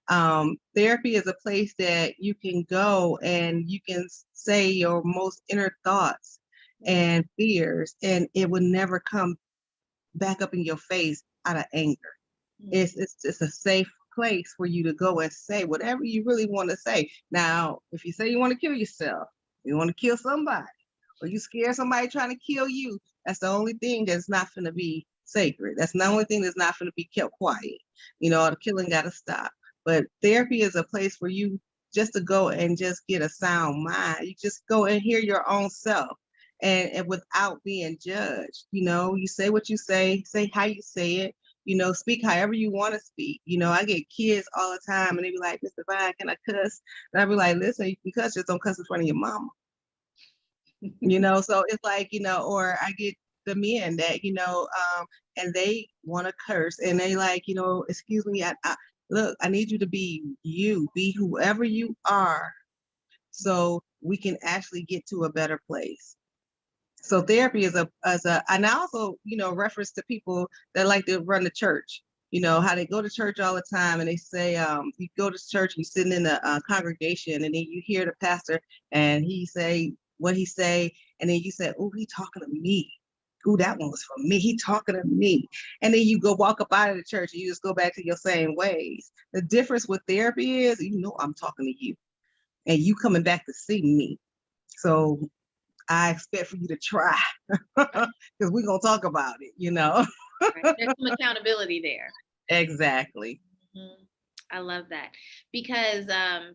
it. Therapy is a place that you can go and you can say your most inner thoughts and fears, and it would never come back up in your face out of anger. It's a safe place for you to go and say whatever you really want to say. Now, if you say you want to kill yourself, you want to kill somebody, or you scare somebody trying to kill you, that's the only thing that's not going to be sacred. That's the only thing that's not going to be kept quiet. The killing got to stop. But therapy is a place for you just to go and just get a sound mind. You just go and hear your own self. And without being judged, you say what you say how you say it, speak however you want to speak. I get kids all the time and they be like, Mr. Dvine, can I cuss? And I be like, listen, you can cuss, just don't cuss in front of your mama. So it's like, or I get the men that, and they want to curse and they like, excuse me, look, I need you to be you, be whoever you are, so we can actually get to a better place. So therapy is and I also, reference to people that like to run the church, how they go to church all the time and they say, you go to church, you sitting in a congregation and then you hear the pastor and he say what he say, and then you say, oh, he talking to me. Oh, that one was for me. He talking to me. And then you go walk up out of the church and you just go back to your same ways. The difference with therapy is, I'm talking to you and you coming back to see me. So I expect for you to try because we're going to talk about it, Right. There's some accountability there. Exactly. Mm-hmm. I love that, because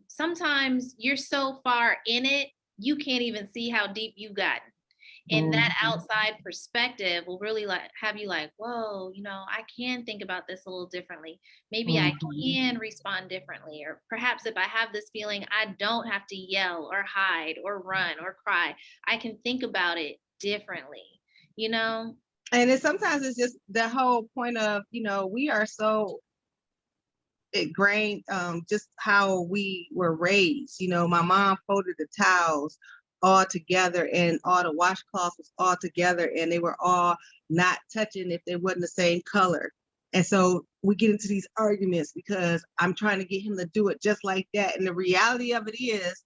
sometimes you're so far in it, you can't even see how deep you've gotten. And that outside perspective will really have you like, whoa, I can think about this a little differently. Maybe I can respond differently. Or perhaps if I have this feeling, I don't have to yell or hide or run or cry. I can think about it differently, And sometimes it's just the whole point of, we are so ingrained, just how we were raised. My mom folded the towels all together and all the washcloths was all together and they were all not touching if they wasn't the same color. And so we get into these arguments because I'm trying to get him to do it just like that. And the reality of it is,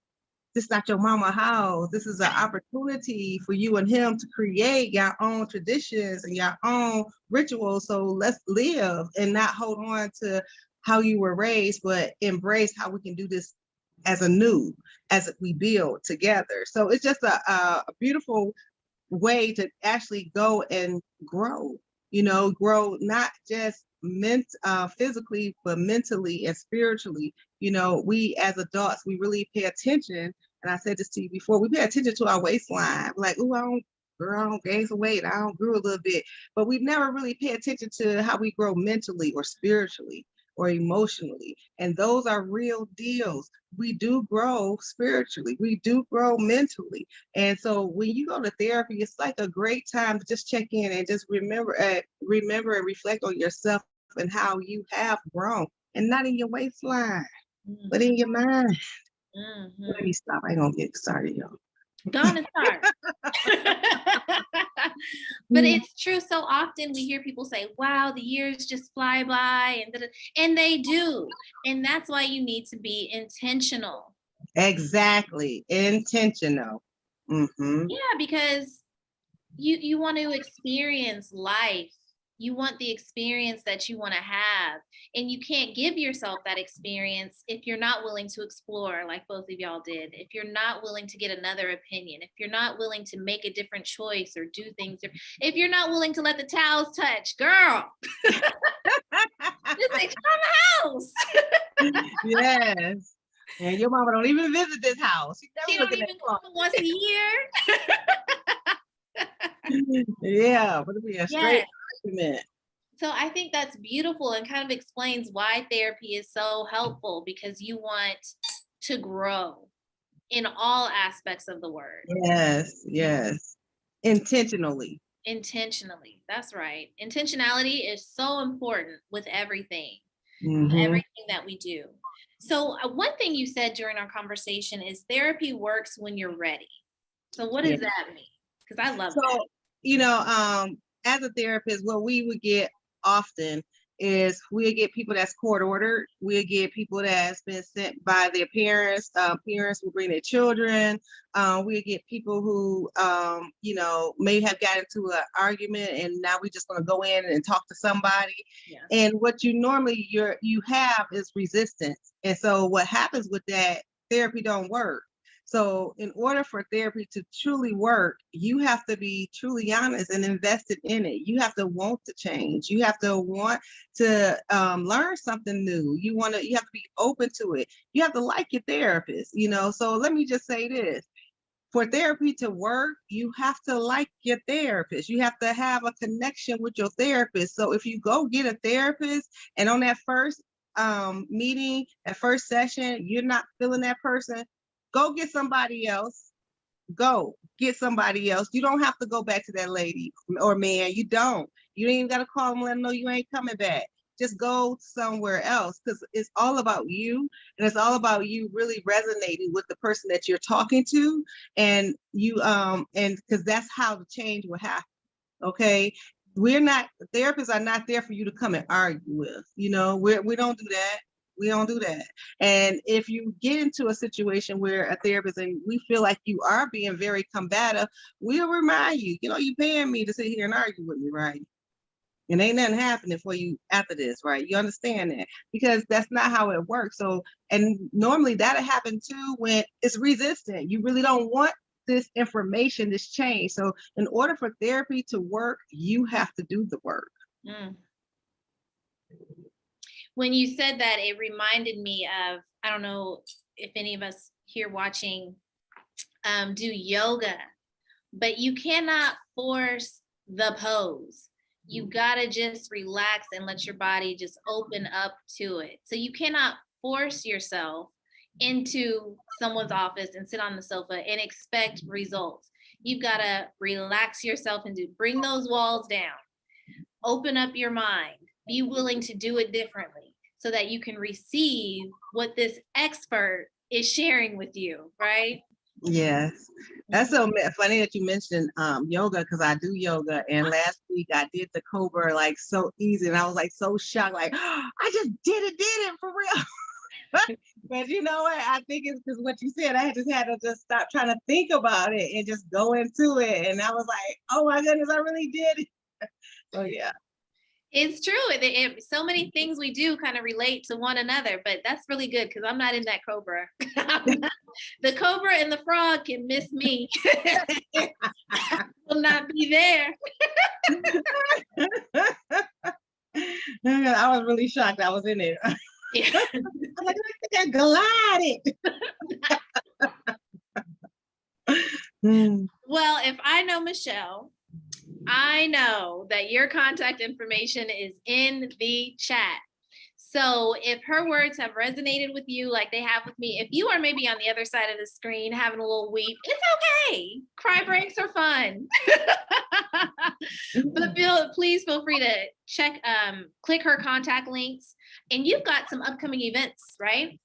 this is not your mama house. This is an opportunity for you and him to create your own traditions and your own rituals. So let's live and not hold on to how you were raised, but embrace how we can do this as we build together. So it's just a beautiful way to actually go and grow, grow not just physically, but mentally and spiritually. We as adults, we really pay attention. And I said this to you before, we pay attention to our waistline. Like, oh, I don't gain some weight. I don't grew a little bit, but we never really pay attention to how we grow mentally or spiritually or emotionally. And those are real deals. We do grow spiritually. We do grow mentally. And so when you go to therapy, it's like a great time to just check in and just remember and reflect on yourself and how you have grown, and not in your waistline, but in your mind. Let me stop. I ain't gonna get started, y'all. Gonna start. But it's true. So often we hear people say, wow, the years just fly by, and they do. And that's why you need to be intentional. Exactly. Intentional. Yeah, because you want to experience life. You want the experience that you want to have. And you can't give yourself that experience if you're not willing to explore, like both of y'all did. If you're not willing to get another opinion, if you're not willing to make a different choice or do things, if you're not willing to let the towels touch, girl, just say, come house. Yes. And your mama don't even visit this house. She don't even come once a year. Yeah, but it'll be a straight argument. So I think that's beautiful and kind of explains why therapy is so helpful, because you want to grow in all aspects of the word. Yes. Intentionally. That's right. Intentionality is so important with everything, Mm-hmm. everything that we do. So one thing you said during our conversation is therapy works when you're ready. So what does that mean? Because I love that. As a therapist, what we would get often is we'll get people that's court ordered. We'll get people that's been sent by their parents. Parents will bring their children. We'll get people who, may have gotten into an argument and now we're just going to go in and talk to somebody. Yeah. And what you normally you have is resistance. And so what happens with that, therapy don't work. So in order for therapy to truly work, you have to be truly honest and invested in it. You have to want to change. You have to want to learn something new. You have to be open to it. You have to like your therapist, So let me just say this. For therapy to work, you have to like your therapist. You have to have a connection with your therapist. So if you go get a therapist and on that first meeting, that first session, you're not feeling that person, go get somebody else. Go get somebody else. You don't have to go back to that lady or man. You don't. You ain't even got to call them and let them know you ain't coming back. Just go somewhere else, because it's all about you, and it's all about you really resonating with the person that you're talking to, and you and because that's how the change will happen. Okay. Therapists are not there for you to come and argue with. We don't do that. We don't do that. And if you get into a situation where a therapist and we feel like you are being very combative, we'll remind you, you paying me to sit here and argue with me, right? And ain't nothing happening for you after this, right? You understand that? Because that's not how it works. So, and normally that'll happen too when it's resistant. You really don't want this information, this change. So in order for therapy to work, you have to do the work. When you said that, it reminded me of, I don't know if any of us here watching do yoga, but you cannot force the pose. You gotta just relax and let your body just open up to it. So you cannot force yourself into someone's office and sit on the sofa and expect results. You've gotta relax yourself and bring those walls down, open up your mind, be willing to do it differently so that you can receive what this expert is sharing with you, right? Yes. That's so funny that you mentioned yoga, because I do yoga, and last week I did the Cobra like so easy, and I was like so shocked, like, oh, I just did it for real. But you know what? I think it's because what you said, I just had to just stop trying to think about it and just go into it. And I was like, oh my goodness, I really did it. So yeah. It's true. So many things we do kind of relate to one another, but that's really good because I'm not in that cobra. The cobra and the frog can miss me. Will not be there. I was really shocked I was in there. Yeah. I'm like, I think I glided. Well, if I know Michelle, I know that your contact information is in the chat. So if her words have resonated with you like they have with me, if you are maybe on the other side of the screen having a little weep, it's okay. Cry breaks are fun. But please feel free to check, click her contact links. And you've got some upcoming events, right?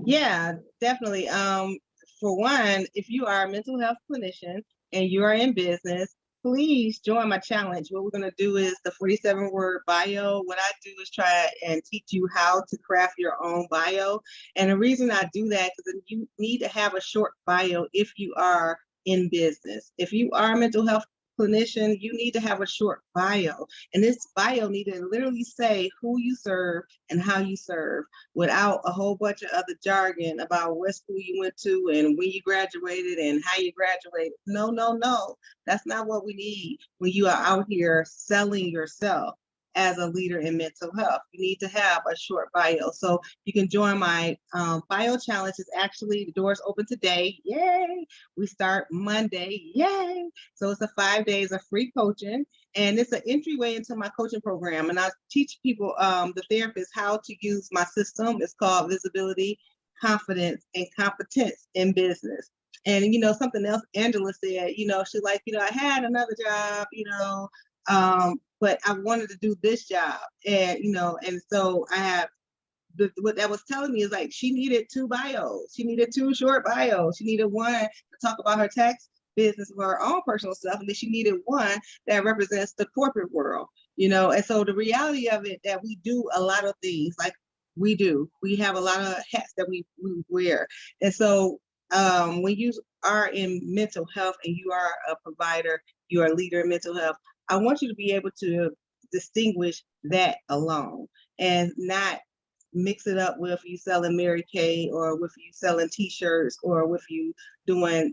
Yeah, definitely. For one, if you are a mental health clinician and you are in business, please join my challenge. What we're going to do is the 47-word bio. What I do is try and teach you how to craft your own bio. And the reason I do that is because you need to have a short bio if you are in business. If you are a mental health clinician, you need to have a short bio. And this bio need to literally say who you serve and how you serve without a whole bunch of other jargon about what school you went to and when you graduated and how you graduated. No, no, no. That's not what we need when you are out here selling yourself as a leader in mental health. You need to have a short bio. So you can join my bio challenge. It's actually, the doors open today. Yay. We start Monday. Yay. So it's 5 days of free coaching. And it's an entryway into my coaching program. And I teach people, the therapists, how to use my system. It's called Visibility, Confidence, and Competence in Business. And, you know, something else Angela said, you know, she's like, you know, I had another job, you know, but I wanted to do this job. And, you know, and so I have, what that was telling me is like, she needed 2 bios. She needed 2 short bios. She needed one to talk about her tax business for her own personal stuff. And then she needed one that represents the corporate world, you know? And so the reality of it, that we do a lot of things, like we have a lot of hats that we wear. And so when you are in mental health and you are a provider, you are a leader in mental health, I want you to be able to distinguish that alone and not mix it up with you selling Mary Kay or with you selling t-shirts or with you doing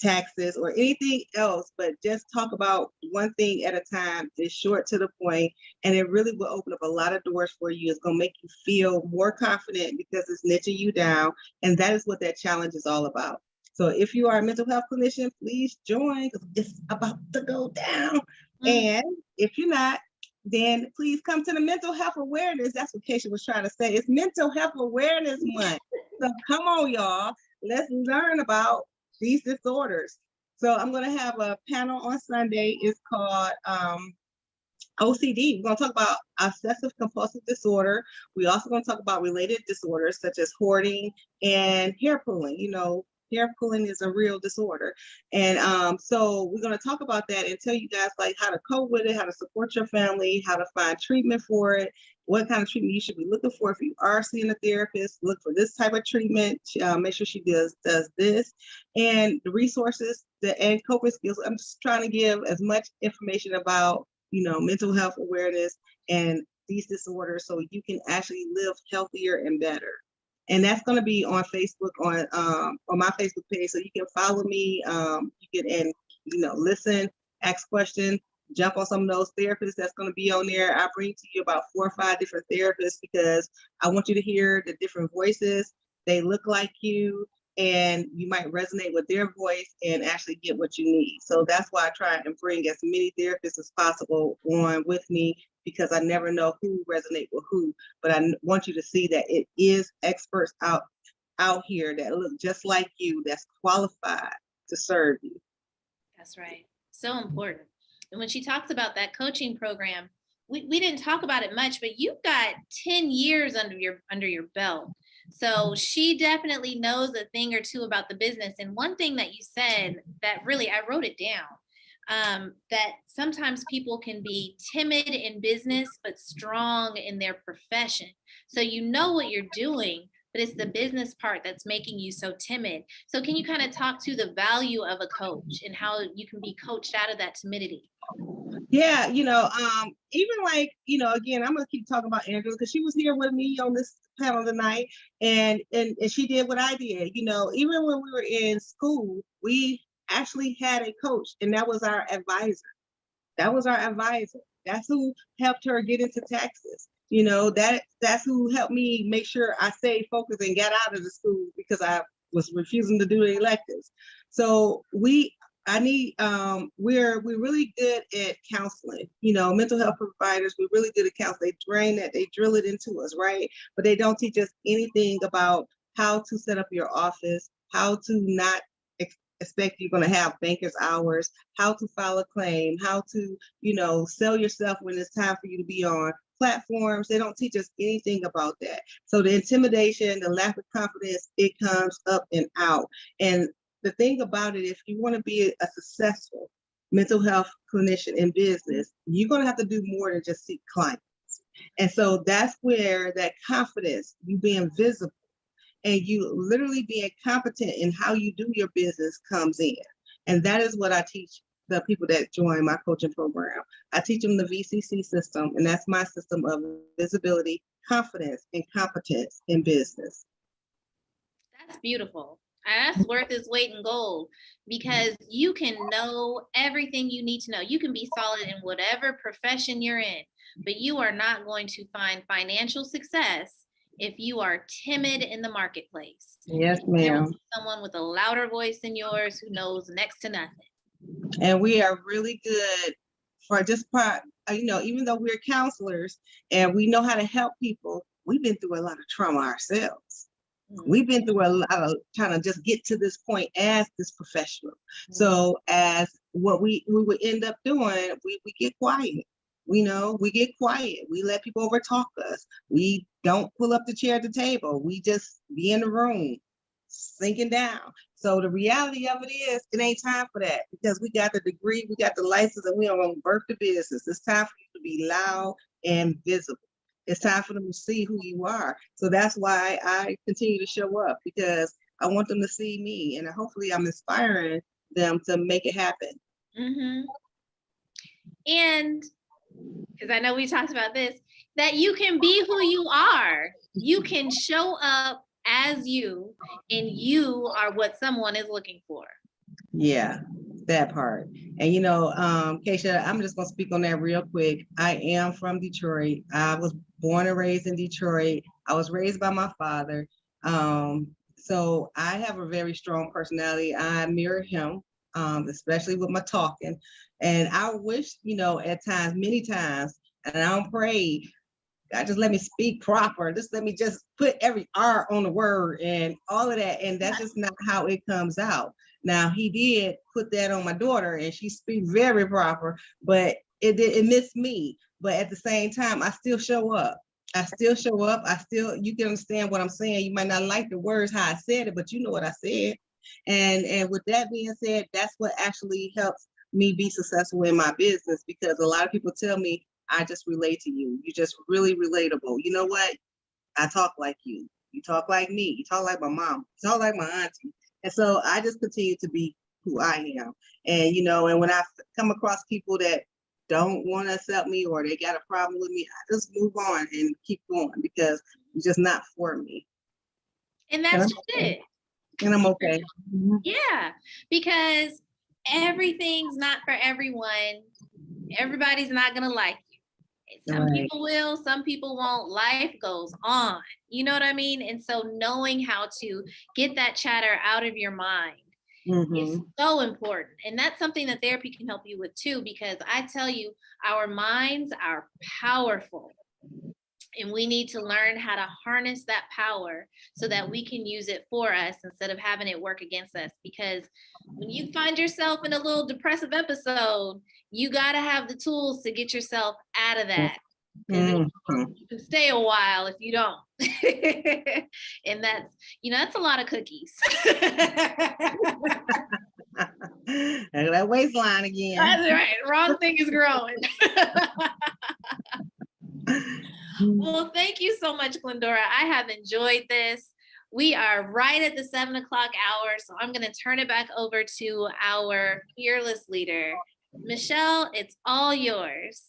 taxes or anything else, but just talk about one thing at a time. It's short to the point, and it really will open up a lot of doors for you. It's going to make you feel more confident because it's niching you down, and that is what that challenge is all about. So if you are a mental health clinician, please join because it's about to go down. And if you're not, then please come to the mental health awareness. That's what Keisha was trying to say. It's Mental Health Awareness Month. So come on, y'all. Let's learn about these disorders. So I'm going to have a panel on Sunday. It's called OCD. We're going to talk about obsessive compulsive disorder. We're also going to talk about related disorders such as hoarding and hair pulling. You know, hair pulling is a real disorder. And so we're going to talk about that and tell you guys like how to cope with it, how to support your family, how to find treatment for it, what kind of treatment you should be looking for. If you are seeing a therapist, look for this type of treatment. Make sure she does this, and the resources and coping skills. I'm just trying to give as much information about, you know, mental health awareness and these disorders so you can actually live healthier and better. And that's going to be on Facebook, on my Facebook page. So you can follow me, you can, and, you know, listen, ask questions, jump on some of those therapists that's going to be on there. I bring to you about 4 or 5 different therapists because I want you to hear the different voices. They look like you, and you might resonate with their voice and actually get what you need. So that's why I try and bring as many therapists as possible on with me, because I never know who resonate with who, but I want you to see that it is experts out here that look just like you, that's qualified to serve you. That's right. So important. And when she talks about that coaching program, we didn't talk about it much, but you've got 10 years under your belt. So she definitely knows a thing or two about the business. And one thing that you said that really, I wrote it down, that sometimes people can be timid in business, but strong in their profession. So you know what you're doing, but it's the business part that's making you so timid. So can you kind of talk to the value of a coach and how you can be coached out of that timidity? Yeah, even like, again, I'm gonna keep talking about Angela because she was here with me on this panel tonight, and she did what I did. Even when we were in school, we actually had a coach, and that was our advisor. That was our advisor. That's who helped her get into taxes. That's who helped me make sure I stayed focused and got out of the school because I was refusing to do the electives. So we're really good at counseling. Mental health providers, we're really good at counseling. They drill it into us, right? But they don't teach us anything about how to set up your office, how to not expect you're going to have banker's hours, how to file a claim, how to, sell yourself when it's time for you to be on platforms. They don't teach us anything about that. So the intimidation, the lack of confidence, it comes up and out. And the thing about it, if you want to be a successful mental health clinician in business, you're going to have to do more than just seek clients. And so that's where that confidence, you being visible, and you literally being competent in how you do your business comes in. And that is what I teach the people that join my coaching program. I teach them the VCC system, and that's my system of visibility, confidence, and competence in business. That's beautiful. That's worth its weight in gold, because you can know everything you need to know. You can be solid in whatever profession you're in, but you are not going to find financial success if you are timid in the marketplace. Yes, There will ma'am. be someone with a louder voice than yours who knows next to nothing. And we are really good for just part, even though we're counselors and we know how to help people, we've been through a lot of trauma ourselves. We've been through a lot of trying to just get to this point as this professional. So as what we would end up doing, we get quiet. We get quiet. We let people overtalk us. We don't pull up the chair at the table. We just be in the room, sinking down. So the reality of it is, it ain't time for that, because we got the degree, we got the license, and we don't want to birth the business. It's time for you to be loud and visible. It's time for them to see who you are. So that's why I continue to show up, because I want them to see me, and hopefully I'm inspiring them to make it happen. Mm-hmm. And because I know we talked about this, that you can be who you are. You can show up as you, and you are what someone is looking for. Yeah, that part. And Keisha, I'm just gonna speak on that real quick. I am from Detroit. I was born and raised in Detroit. I was raised by my father. So I have a very strong personality. I mirror him, especially with my talking. And I wish, at times, many times, and I don't pray, God, just let me speak proper. Just let me just put every R on the word and all of that. And that's just not how it comes out. Now, he did put that on my daughter, and she speaks very proper, but it missed me. But at the same time, I still show up. You can understand what I'm saying. You might not like the words, how I said it, but you know what I said. And with that being said, that's what actually helps me be successful in my business, because a lot of people tell me, I just relate to you. You're just really relatable. You know what? I talk like you. You talk like me. You talk like my mom. You talk like my auntie. And so I just continue to be who I am. And, and when I come across people that don't want to accept me, or they got a problem with me, I just move on and keep going, because it's just not for me. And that's just it. And I'm okay. Yeah, because everything's not for everyone. Everybody's not going to like you. Some people will, some people won't. Life goes on. You know what I mean? And so knowing how to get that chatter out of your mind is so important. And that's something that therapy can help you with too, because I tell you, our minds are powerful. And we need to learn how to harness that power so that we can use it for us instead of having it work against us. Because when you find yourself in a little depressive episode, you got to have the tools to get yourself out of that. You can stay a while if you don't. And that's a lot of cookies. And that waistline again. That's right. Wrong thing is growing. Well, thank you so much, Glendora. I have enjoyed this. We are right at the 7 o'clock hour, so I'm going to turn it back over to our fearless leader, Michelle, it's all yours.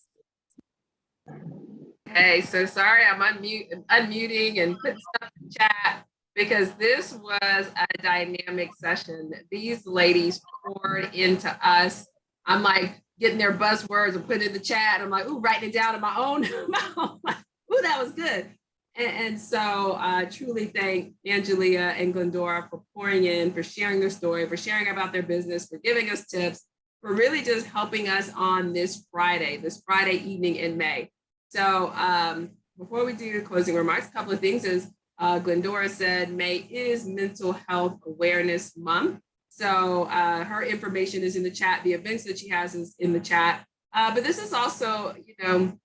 Hey, so sorry, I'm unmuting and putting stuff in chat because this was a dynamic session. These ladies poured into us. I'm like getting their buzzwords and putting in the chat. I'm like, ooh, writing it down in my own. Ooh, that was good. And so truly thank Angelia and Glendora for pouring in, for sharing their story, for sharing about their business, for giving us tips, for really just helping us on this Friday evening in May. So before we do closing remarks, a couple of things is Glendora said May is Mental Health Awareness Month. So her information is in the chat. The events that she has is in the chat. But this is also, you know,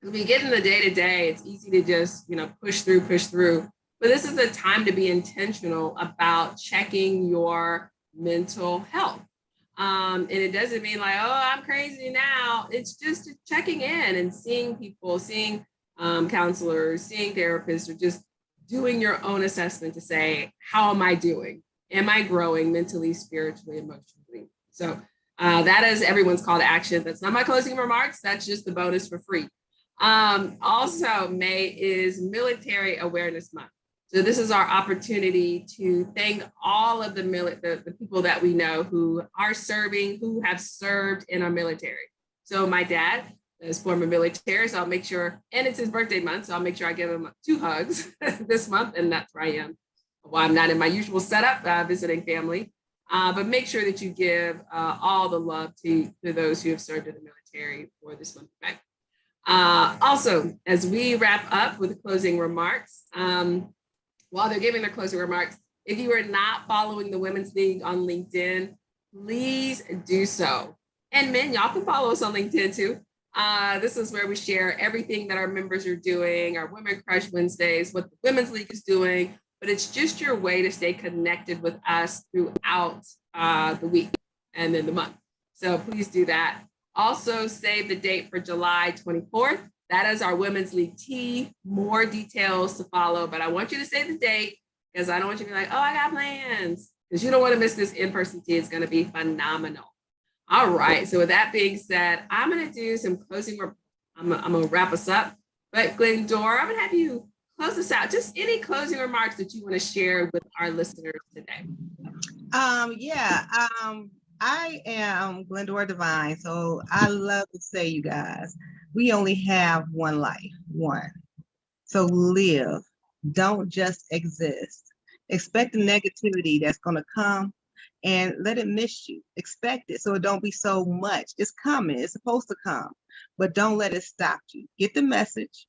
when we get in the day-to-day, it's easy to just, you know, push through. But this is a time to be intentional about checking your mental health. And it doesn't mean like, oh, I'm crazy now. It's just checking in and seeing people, seeing counselors, seeing therapists, or just doing your own assessment to say, how am I doing? Am I growing mentally, spiritually, emotionally? So that is everyone's call to action. That's not my closing remarks. That's just the bonus for free. Also, May is Military Awareness Month. So this is our opportunity to thank all of the people that we know who are serving, who have served in our military. So my dad is former military, so I'll make sure, and it's his birthday month, so I'll make sure I give him 2 hugs this month, and that's where I am. While I'm not in my usual setup, visiting family, but make sure that you give all the love to those who have served in the military for this month of May. Also, as we wrap up with the closing remarks, while they're giving their closing remarks, if you are not following the Women's League on LinkedIn, please do so. And men, y'all can follow us on LinkedIn too. This is where we share everything that our members are doing, our Women Crush Wednesdays, what the Women's League is doing, but it's just your way to stay connected with us throughout the week and then the month. So please do that. Also save the date for July 24th. That is our Women's League tea. More details to follow, but I want you to save the date because I don't want you to be like, oh, I got plans, because you don't want to miss this in-person tea. It's going to be phenomenal. All right. So with that being said, I'm going to do some closing. I'm going to wrap us up. But Glendora, I'm going to have you close this out. Just any closing remarks that you want to share with our listeners today. I am Glendora Dvine. So I love to say, you guys, we only have one life, one. So live. Don't just exist. Expect the negativity that's going to come and let it miss you. Expect it so it don't be so much. It's coming. It's supposed to come. But don't let it stop you. Get the message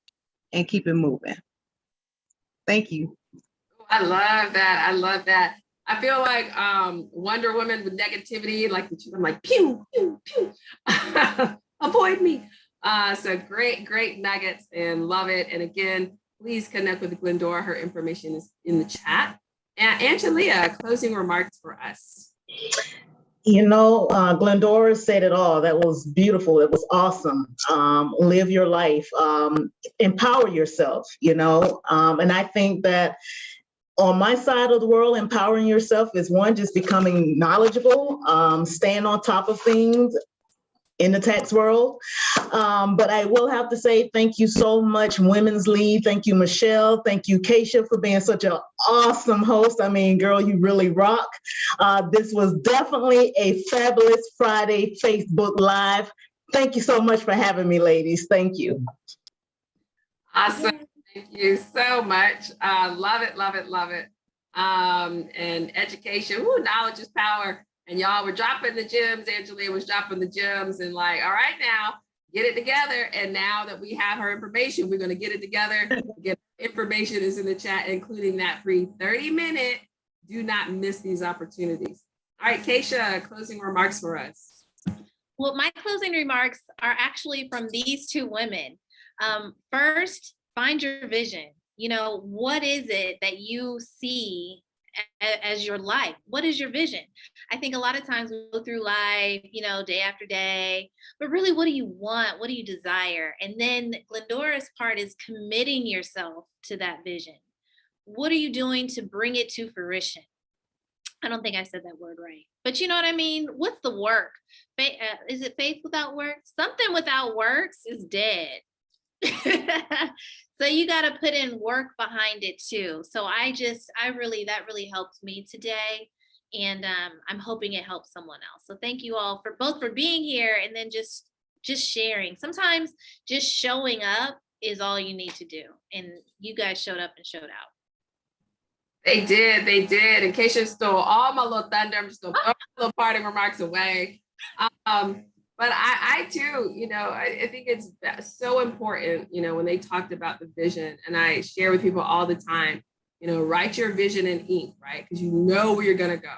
and keep it moving. Thank you. I love that. I love that. I feel like Wonder Woman with negativity, like I'm like, pew, pew, pew. Avoid me. So great nuggets and love it. And again, please connect with Glendora. Her information is in the chat. And Angelia, closing remarks for us. You know, Glendora said it all. That was beautiful. It was awesome. Live your life, empower yourself, you know, and I think that on my side of the world, empowering yourself is one, just becoming knowledgeable, staying on top of things in the tax world. But I will have to say thank you so much, Women's League. Thank you, Michelle. Thank you, Keisha, for being such an awesome host. I mean, girl, you really rock. This was definitely a fabulous Friday Facebook Live. Thank you so much for having me, ladies. Thank you. Awesome. Thank you so much. Love it. And education, knowledge is power. And y'all were dropping the gems. Angelia was dropping the gems and like, all right, now get it together. And now that we have her information, we're going to get it together. Get information is in the chat, including that free 30-minute. Do not miss these opportunities. All right, Keisha, closing remarks for us. Well, my closing remarks are actually from these 2 women. First, find your vision. You know, what is it that you see as your life? What is your vision? I think a lot of times we go through life, you know, day after day, but really, what do you want? What do you desire? And then Glendora's part is committing yourself to that vision. What are you doing to bring it to fruition? I don't think I said that word right, but you know what I mean? What's the work? Is it faith without work? Something without works is dead. So you got to put in work behind it too. So that really helped me today. And I'm hoping it helps someone else. So thank you all for being here, and then just sharing. Sometimes just showing up is all you need to do. And you guys showed up and showed out. They did. In case you stole all my little thunder, I'm just gonna throw little parting remarks away. But I too, I think it's so important, when they talked about the vision, and I share with people all the time, write your vision in ink, right? Because you know where you're gonna go.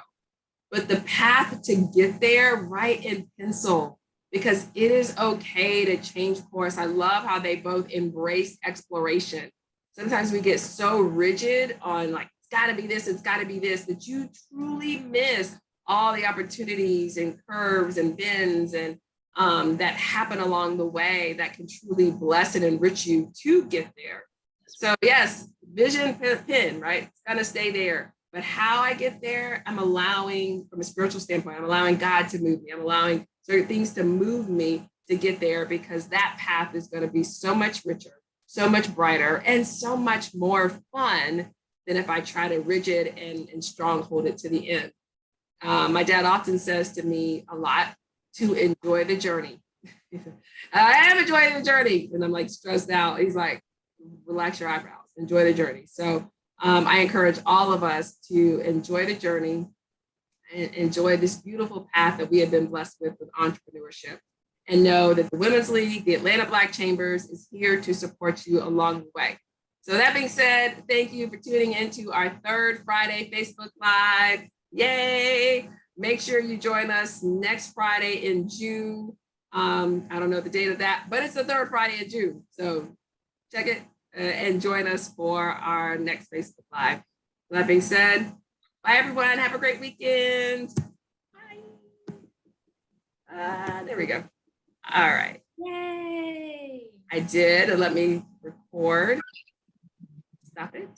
But the path to get there, write in pencil, because it is okay to change course. I love how they both embrace exploration. Sometimes we get so rigid on like, it's gotta be this, that you truly miss all the opportunities and curves and bends and that happen along the way that can truly bless and enrich you to get there. So yes, vision pin, right? It's gonna stay there. But how I get there, I'm allowing, from a spiritual standpoint, I'm allowing God to move me. I'm allowing certain things to move me to get there, because that path is going to be so much richer, so much brighter, and so much more fun than if I try to rigid and stronghold it to the end. My dad often says to me a lot to enjoy the journey. I am enjoying the journey. And I'm like stressed out. He's like, relax your eyebrows, enjoy the journey. So I encourage all of us to enjoy the journey and enjoy this beautiful path that we have been blessed with entrepreneurship, and know that the Women's League, the Atlanta Black Chambers, is here to support you along the way. So that being said, thank you for tuning into our third Friday Facebook Live. Yay! Make sure you join us next Friday in June. I don't know the date of that, but it's the third Friday in June. So check it and join us for our next Facebook Live. That being said, bye everyone. Have a great weekend. Bye. There we go. All right. Yay! I did. Let me record. Stop it.